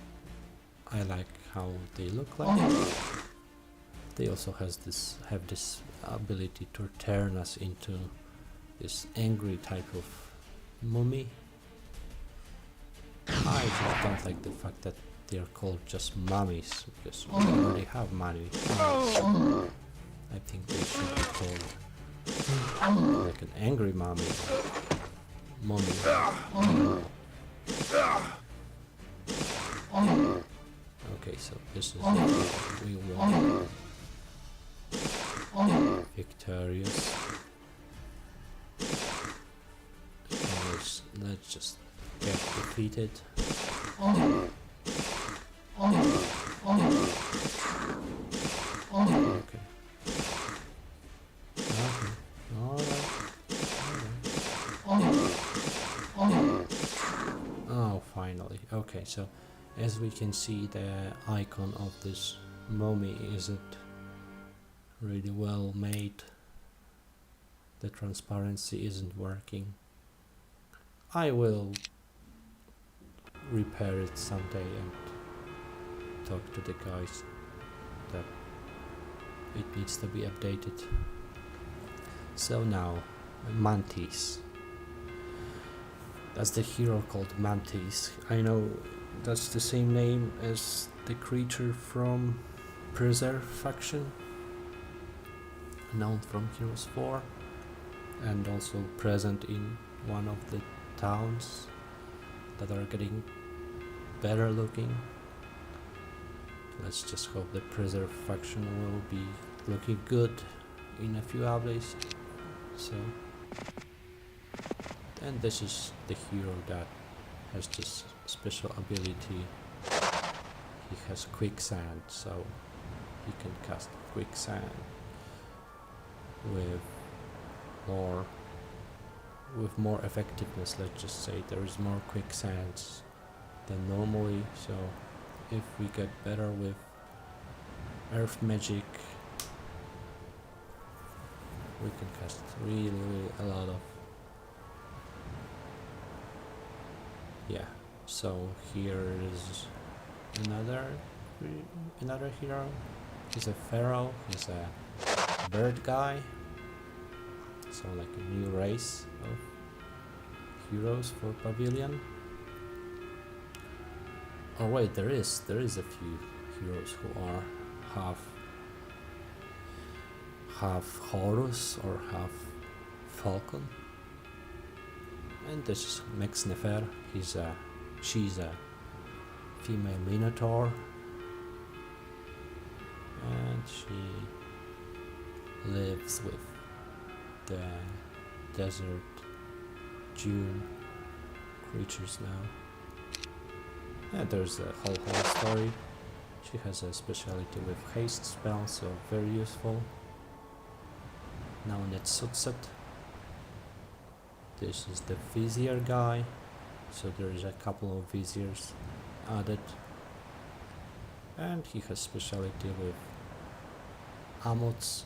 I like how they look like. They also have this ability to turn us into this angry type of mummy. I just don't like the fact that they're called just mummies, because we already have mummies. I think they should be called Like an angry mommy. Mommy. Okay, so this is what we want. Victorious. Let's just get defeated. Okay. Oh, finally. Okay, so as we can see, the icon of this mummy isn't really well made. The transparency isn't working. I will repair it someday and talk to the guys that it needs to be updated. So now, Mantis. That's the hero called Mantis. I know that's the same name as the creature from Preserve faction, known from Heroes 4, and also present in one of the towns that are getting better looking. Let's just hope the Preserve faction will be looking good in a few updates. So, and this is the hero that has this special ability. He has quicksand, so he can cast quicksand with more effectiveness. Let's just say there is more quicksands than normally, so if we get better with earth magic, we can cast really a lot of. Yeah, so here is another hero. He's a pharaoh, he's a bird guy, so like a new race of heroes for Pavilion. Oh wait, there is a few heroes who are half Horus or half Falcon. And this is Mex Nefer. She's a female Minotaur, and she lives with the desert Dune creatures now. And there's a whole story. She has a specialty with haste spell, so very useful. Now Netsutset. This is the Vizier guy, so there is a couple of Viziers added. And he has specialty with Amots,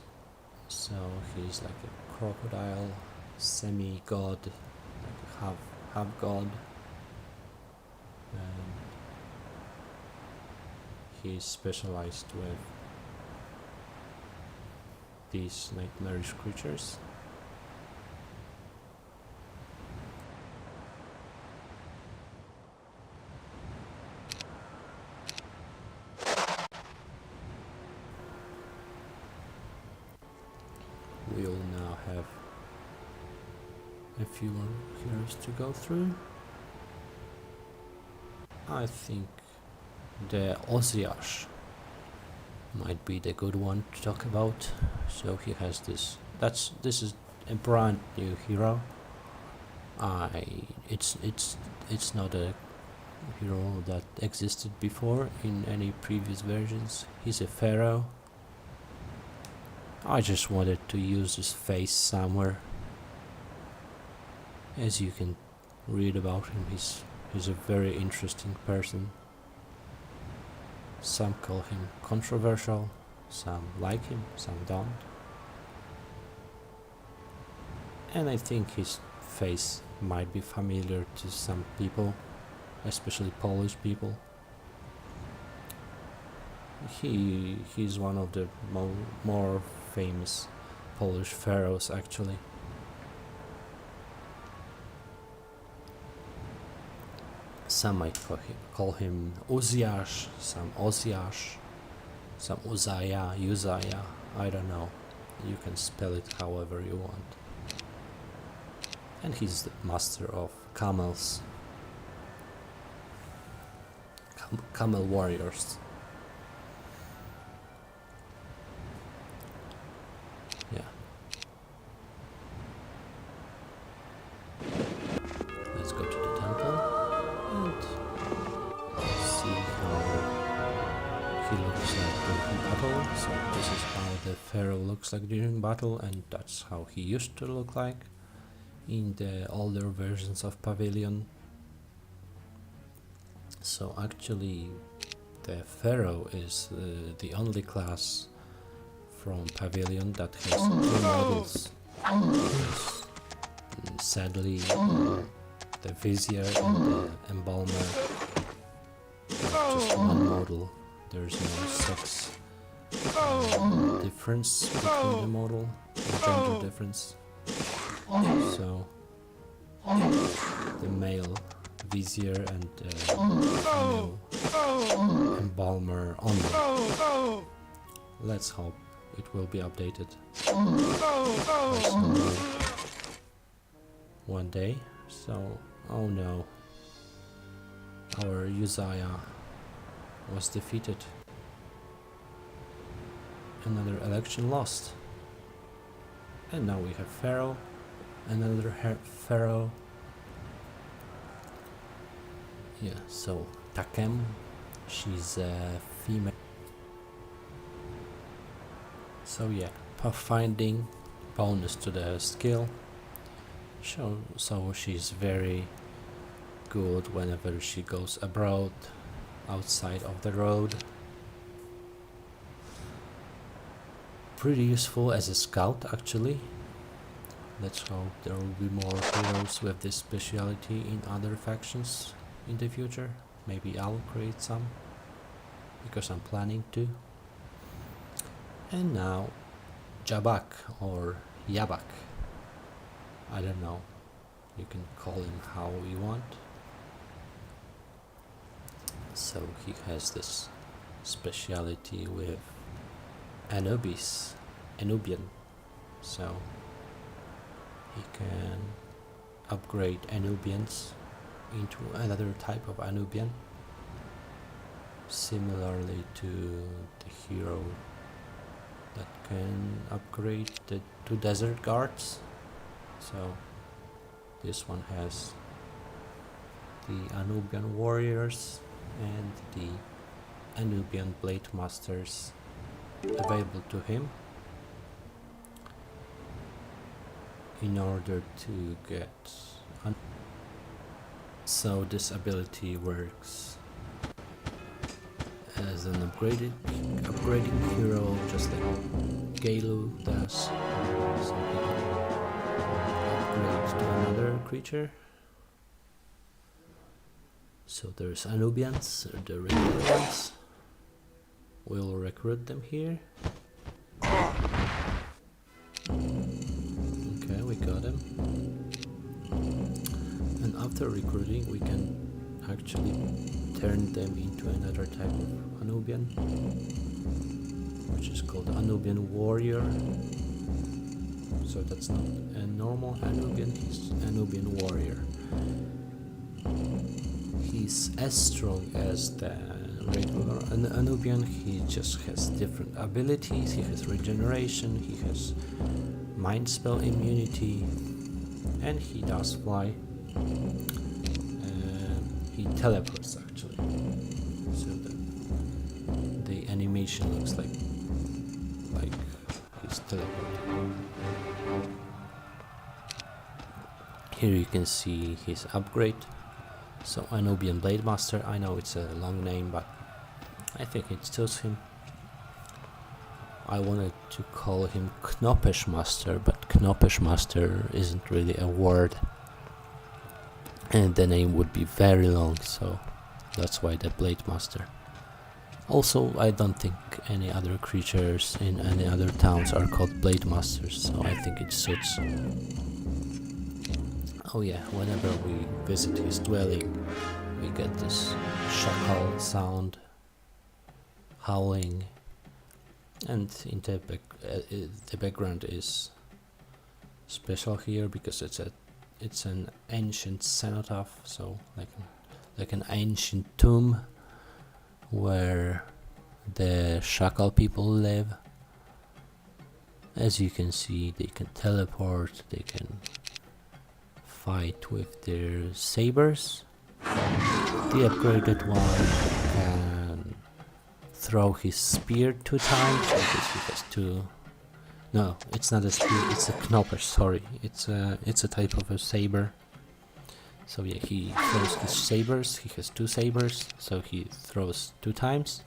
so he's like a crocodile, semi-god, like half god. And he's specialized with these nightmarish creatures. We'll now have a few more heroes to go through. I think the Oziash might be the good one to talk about. So he has this. This is a brand new hero. It's not a hero that existed before in any previous versions. He's a pharaoh. I just wanted to use his face somewhere. As you can read about him, he's a very interesting person. Some call him controversial, some like him, some don't. And I think his face might be familiar to some people, especially Polish people. He's one of the more famous Polish pharaohs, actually. Some might call him Uziasz, some Oziasz, some Uzziah, I don't know. You can spell it however you want. And he's the master of camels. Camel warriors. Yeah. Let's go to the temple and see how he looks like during battle. So this is how the pharaoh looks like during battle, and that's how he used to look like in the older versions of Pavilion. So actually the pharaoh is the only class from Pavilion that has two models. Because, sadly the vizier and the embalmer have just one model. There's no sex difference between the model, no gender difference. So the male vizier and female embalmer only. Let's hope it will be updated one day. So, oh no, our Uzziah was defeated. Another election lost. And now we have Pharaoh, another Pharaoh. Yeah, so Takem, she's a female. So yeah, pathfinding, bonus to the skill. So she's very good whenever she goes abroad, outside of the road. Pretty useful as a scout actually. Let's hope there will be more heroes with this speciality in other factions in the future. Maybe I'll create some, because I'm planning to. And now Jabak or Yabak, I don't know, you can call him how you want. So he has this speciality with Anubian, so he can upgrade Anubians into another type of Anubian, similarly to the hero that can upgrade the two desert guards. So this one has the Anubian warriors and the Anubian blade masters available to him in order to get so this ability works as an upgrading hero, just like Galu does. So he can upgrade to another creature. So there's Anubians, the regular ones. We'll recruit them here. Okay, we got him. And after recruiting, we can actually turn them into another type of Anubian, which is called Anubian warrior. So that's not a normal Anubian, he's Anubian warrior. He's as strong as the regular Anubian, he just has different abilities. He has regeneration, he has mind spell immunity, and he does fly. He teleports actually, so the animation looks like he's teleporting. Here you can see his upgrade. So Anubian Blade Master, I know it's a long name, but I think it suits him. I wanted to call him Knoppesh Master, but Knoppesh Master isn't really a word, and the name would be very long, so that's why the Blade Master. Also, I don't think any other creatures in any other towns are called Blade Masters, so I think it suits. Oh yeah, whenever we visit his dwelling, we get this shakal sound, howling, And in the background is special here because it's an ancient cenotaph, so like an ancient tomb where the Shakal people live. As you can see, they can teleport, they can fight with their sabers. The upgraded one can throw his spear 2 times, because he has 2. No, it's not a spear, it's a knopper, sorry. It's a type of a saber. So yeah, he throws his sabers, he has 2 sabers, so he throws 2 times.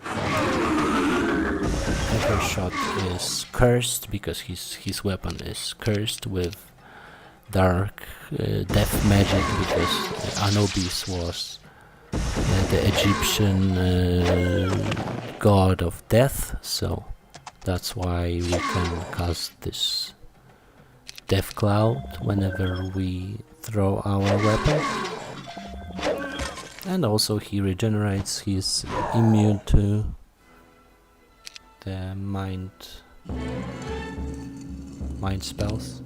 Every shot is cursed because his weapon is cursed with dark death magic, because Anubis was the Egyptian god of death, so that's why we can cast this death cloud whenever we throw our weapon. And also he regenerates, he's immune to the mind spells.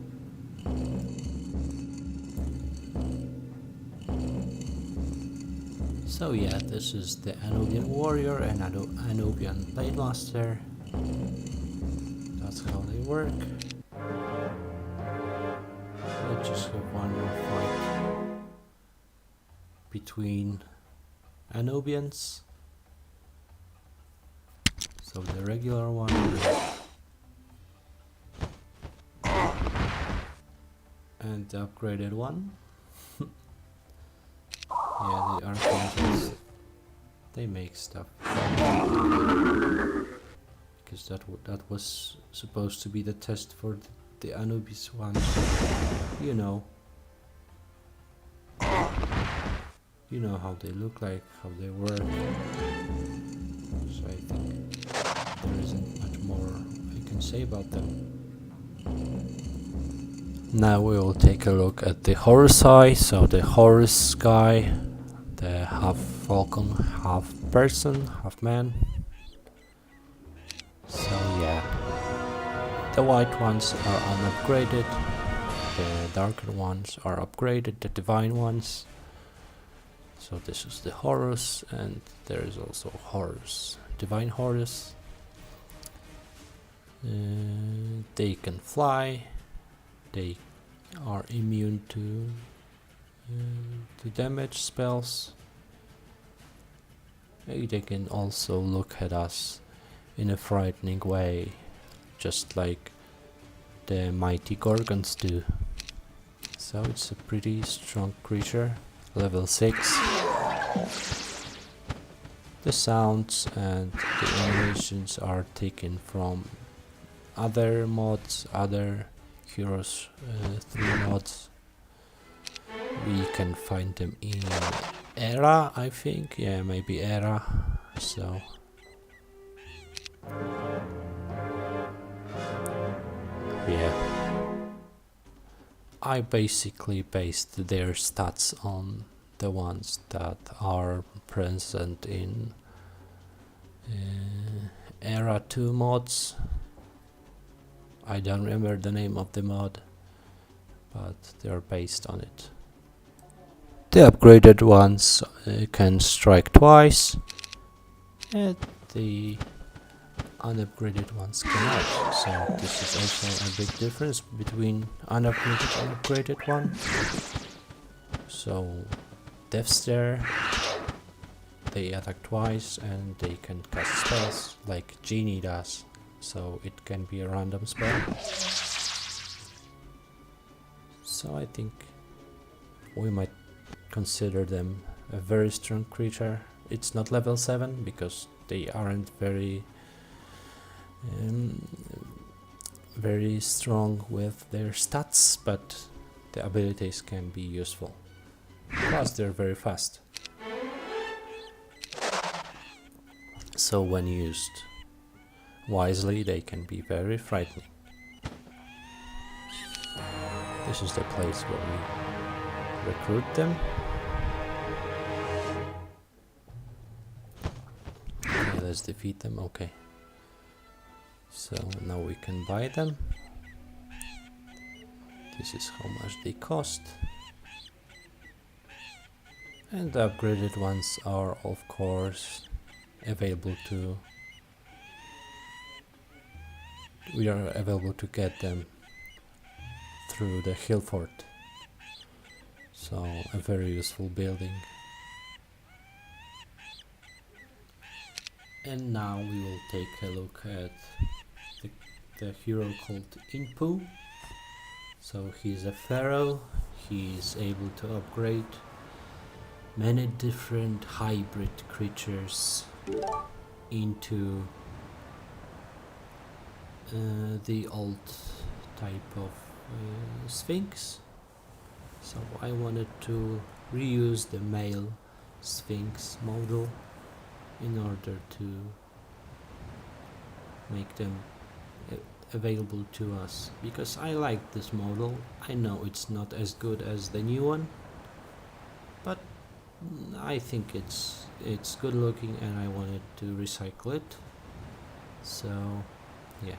So yeah, this is the Anubian warrior and Anubian blade master. That's how they work. Let's just have one more fight between Anubians. So the regular one and the upgraded one. Yeah, the archangels, they make stuff. Because that was supposed to be the test for the Anubis one. You know how they look like, how they work. So I think there isn't much more I can say about them. Now we will take a look at the horse eye. So the horse guy, the half falcon, half person, half man. So yeah, the white ones are unupgraded, the darker ones are upgraded, the divine ones. So this is the Horus, and there is also Horus, divine Horus. They can fly, they are immune to damage spells. They can also look at us in a frightening way, just like the mighty Gorgons do. So it's a pretty strong creature, level 6. The sounds and the animations are taken from other mods, other Heroes 3 mods. We can find them in Era, I think. Yeah, maybe Era. So yeah, I basically based their stats on the ones that are present in Era 2 mods. I don't remember the name of the mod, but they are based on it. The upgraded ones can strike twice, and the unupgraded ones cannot. So this is also a big difference between unupgraded and upgraded one. So Death Stare, they attack twice and they can cast spells like Genie does. So it can be a random spell. So I think we might consider them a very strong creature. It's not level 7 because they aren't very strong with their stats, but the abilities can be useful. Plus they're very fast. So when used wisely, they can be very frightening. This is the place where we recruit them. Okay, let's defeat them. Okay. So now we can buy them. This is how much they cost. And the upgraded ones are of course available to get them through the hill fort. So a very useful building. And now we will take a look at the hero called Inpu. So he's a pharaoh. He is able to upgrade many different hybrid creatures into the old type of Sphinx. So I wanted to reuse the male Sphinx model in order to make them available to us, because I like this model. I know it's not as good as the new one, but I think it's good looking and I wanted to recycle it. So yeah,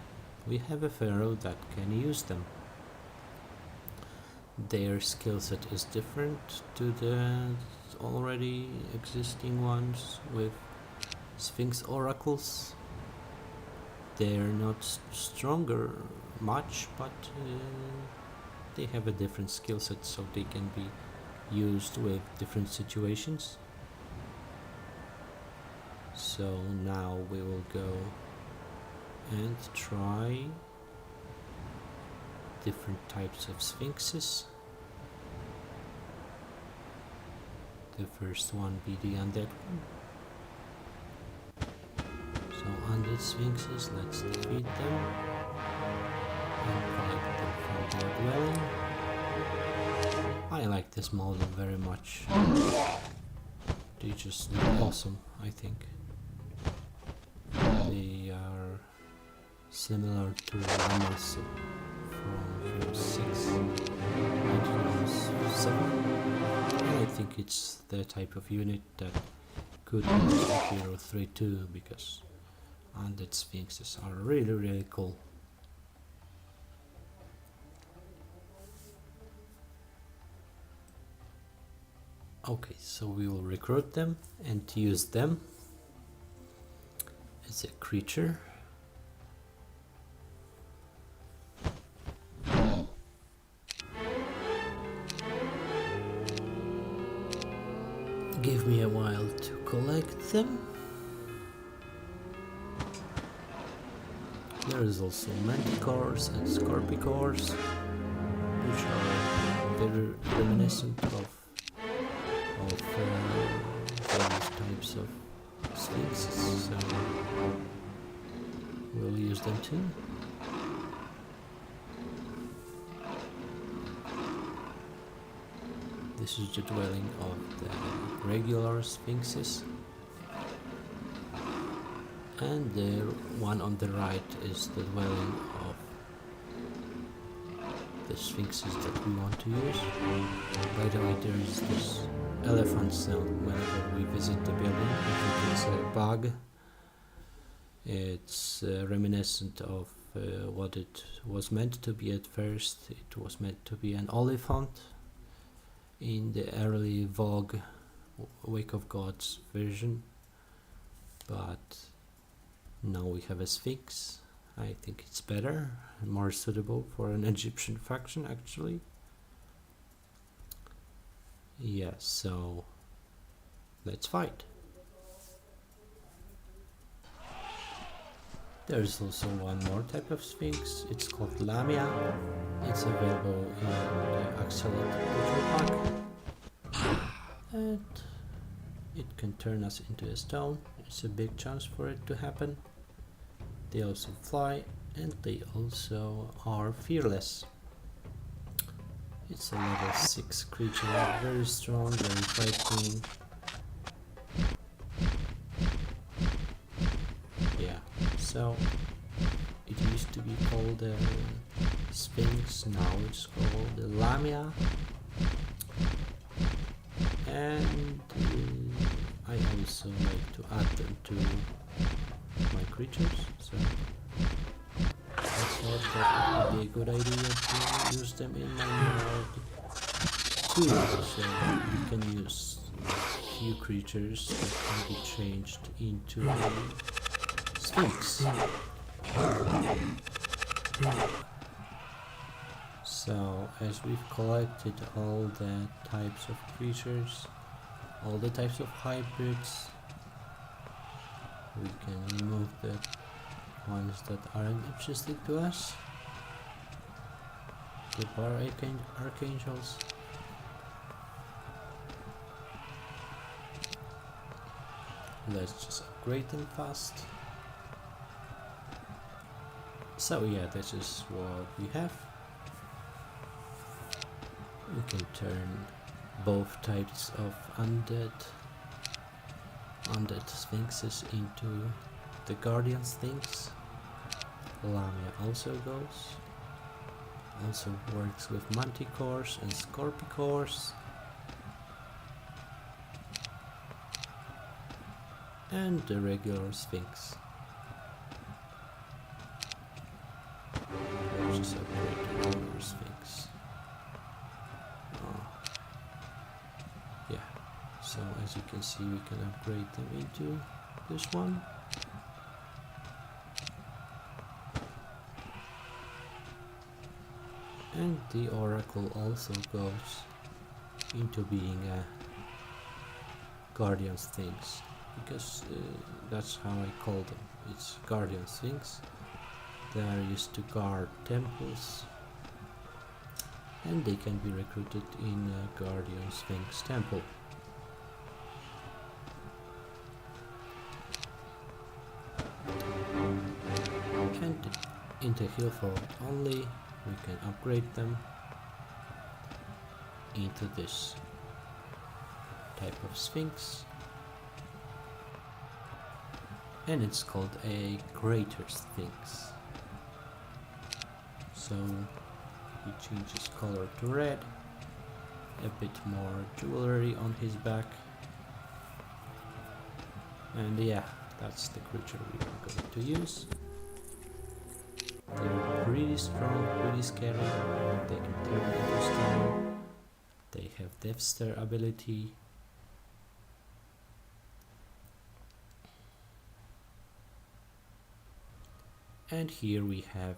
we have a pharaoh that can use them. Their skill set is different to the already existing ones with Sphinx oracles. They're not stronger much, but they have a different skill set, so they can be used with different situations. So now we will go and try different types of sphinxes. The first one be the undead one. So undead sphinxes, let's defeat them and collect them from their dwelling. I like this model very much. They just look awesome, I think. They are similar to Llamas from Hero 6 and Hero 7. I think it's the type of unit that could be in Hero 3 too, because undead sphinxes are really cool. Okay, so we will recruit them and use them as a creature. Give me a while to collect them. There is also manticores and scorpicores, which are very reminiscent of various types of sphinxes, so we'll use them too. This is the dwelling of the regular sphinxes, and the one on the right is the dwelling of the sphinxes that we want to use. By the way, there is this elephant sound whenever we visit the building. I think it's a bug. It's reminiscent of what it was meant to be at first. It was meant to be an oliphant in the early Vogue Wake of Gods version, but now we have a sphinx. I think it's better and more suitable for an Egyptian faction, actually. Yeah, so let's fight. There's also one more type of sphinx. It's called Lamia. It's available in the Axolotl Culture Pack, and it can turn us into a stone. It's a big chance for it to happen. They also fly, and they also are fearless. It's a level 6 creature, very strong, very frightening. Yeah, so it used to be called the Sphinx, now it's called the Lamia. And I also like to add them to my creatures, so thought that it would be a good idea to use them in my mod too, so you can use few creatures that can be changed into a sphinx. So as we've collected all the types of creatures, all the types of hybrids, we can remove the ones that aren't interesting to us, the bar archangels. Let's just upgrade them fast. So yeah, this is what we have. We can turn both types of undead sphinxes into the guardian sphinx. Lamia also works with manticores and scorpicores. And the regular sphinx. Let's just upgrade the regular sphinx. Yeah, so as you can see, we can upgrade them into this one. And the oracle also goes into being a guardian sphinx, because that's how I call them. It's guardian sphinx. They are used to guard temples, and they can be recruited in a guardian sphinx temple. And in the hill fort only, we can upgrade them into this type of sphinx, and it's called a greater sphinx. So he changes color to red, a bit more jewelry on his back, and yeah, that's the creature we are going to use. They're pretty strong, pretty scary. They can turn into stone. They have Death Stare ability. And here we have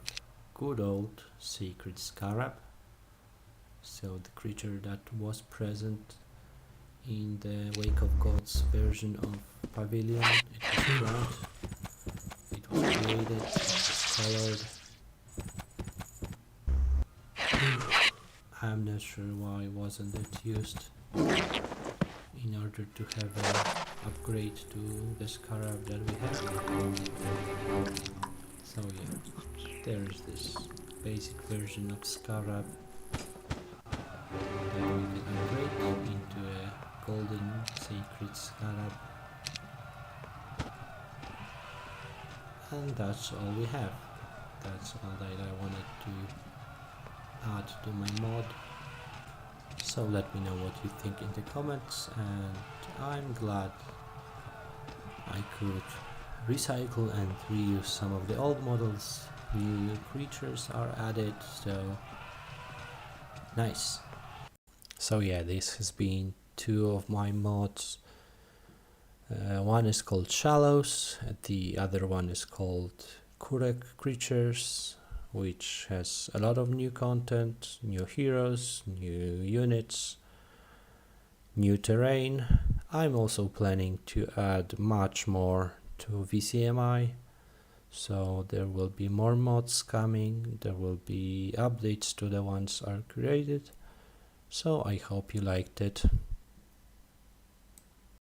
good old Sacred Scarab. So the creature that was present in the Wake of Gods version of Pavilion. It was ground. It was created. It was colored. I'm not sure why wasn't it used in order to have an upgrade to the Scarab that we have. So yeah, there is this basic version of Scarab that we can upgrade into a golden Sacred Scarab. And that's all we have. That's all that I wanted to add to my mod. So let me know what you think in the comments, and I'm glad I could recycle and reuse some of the old models. New creatures are added, so nice. So yeah, this has been two of my mods. One is called Shallows, the other one is called Kurek-creatures, which has a lot of new content, new heroes, new units, new terrain. I'm also planning to add much more to VCMI, so there will be more mods coming, there will be updates to the ones I created, so I hope you liked it.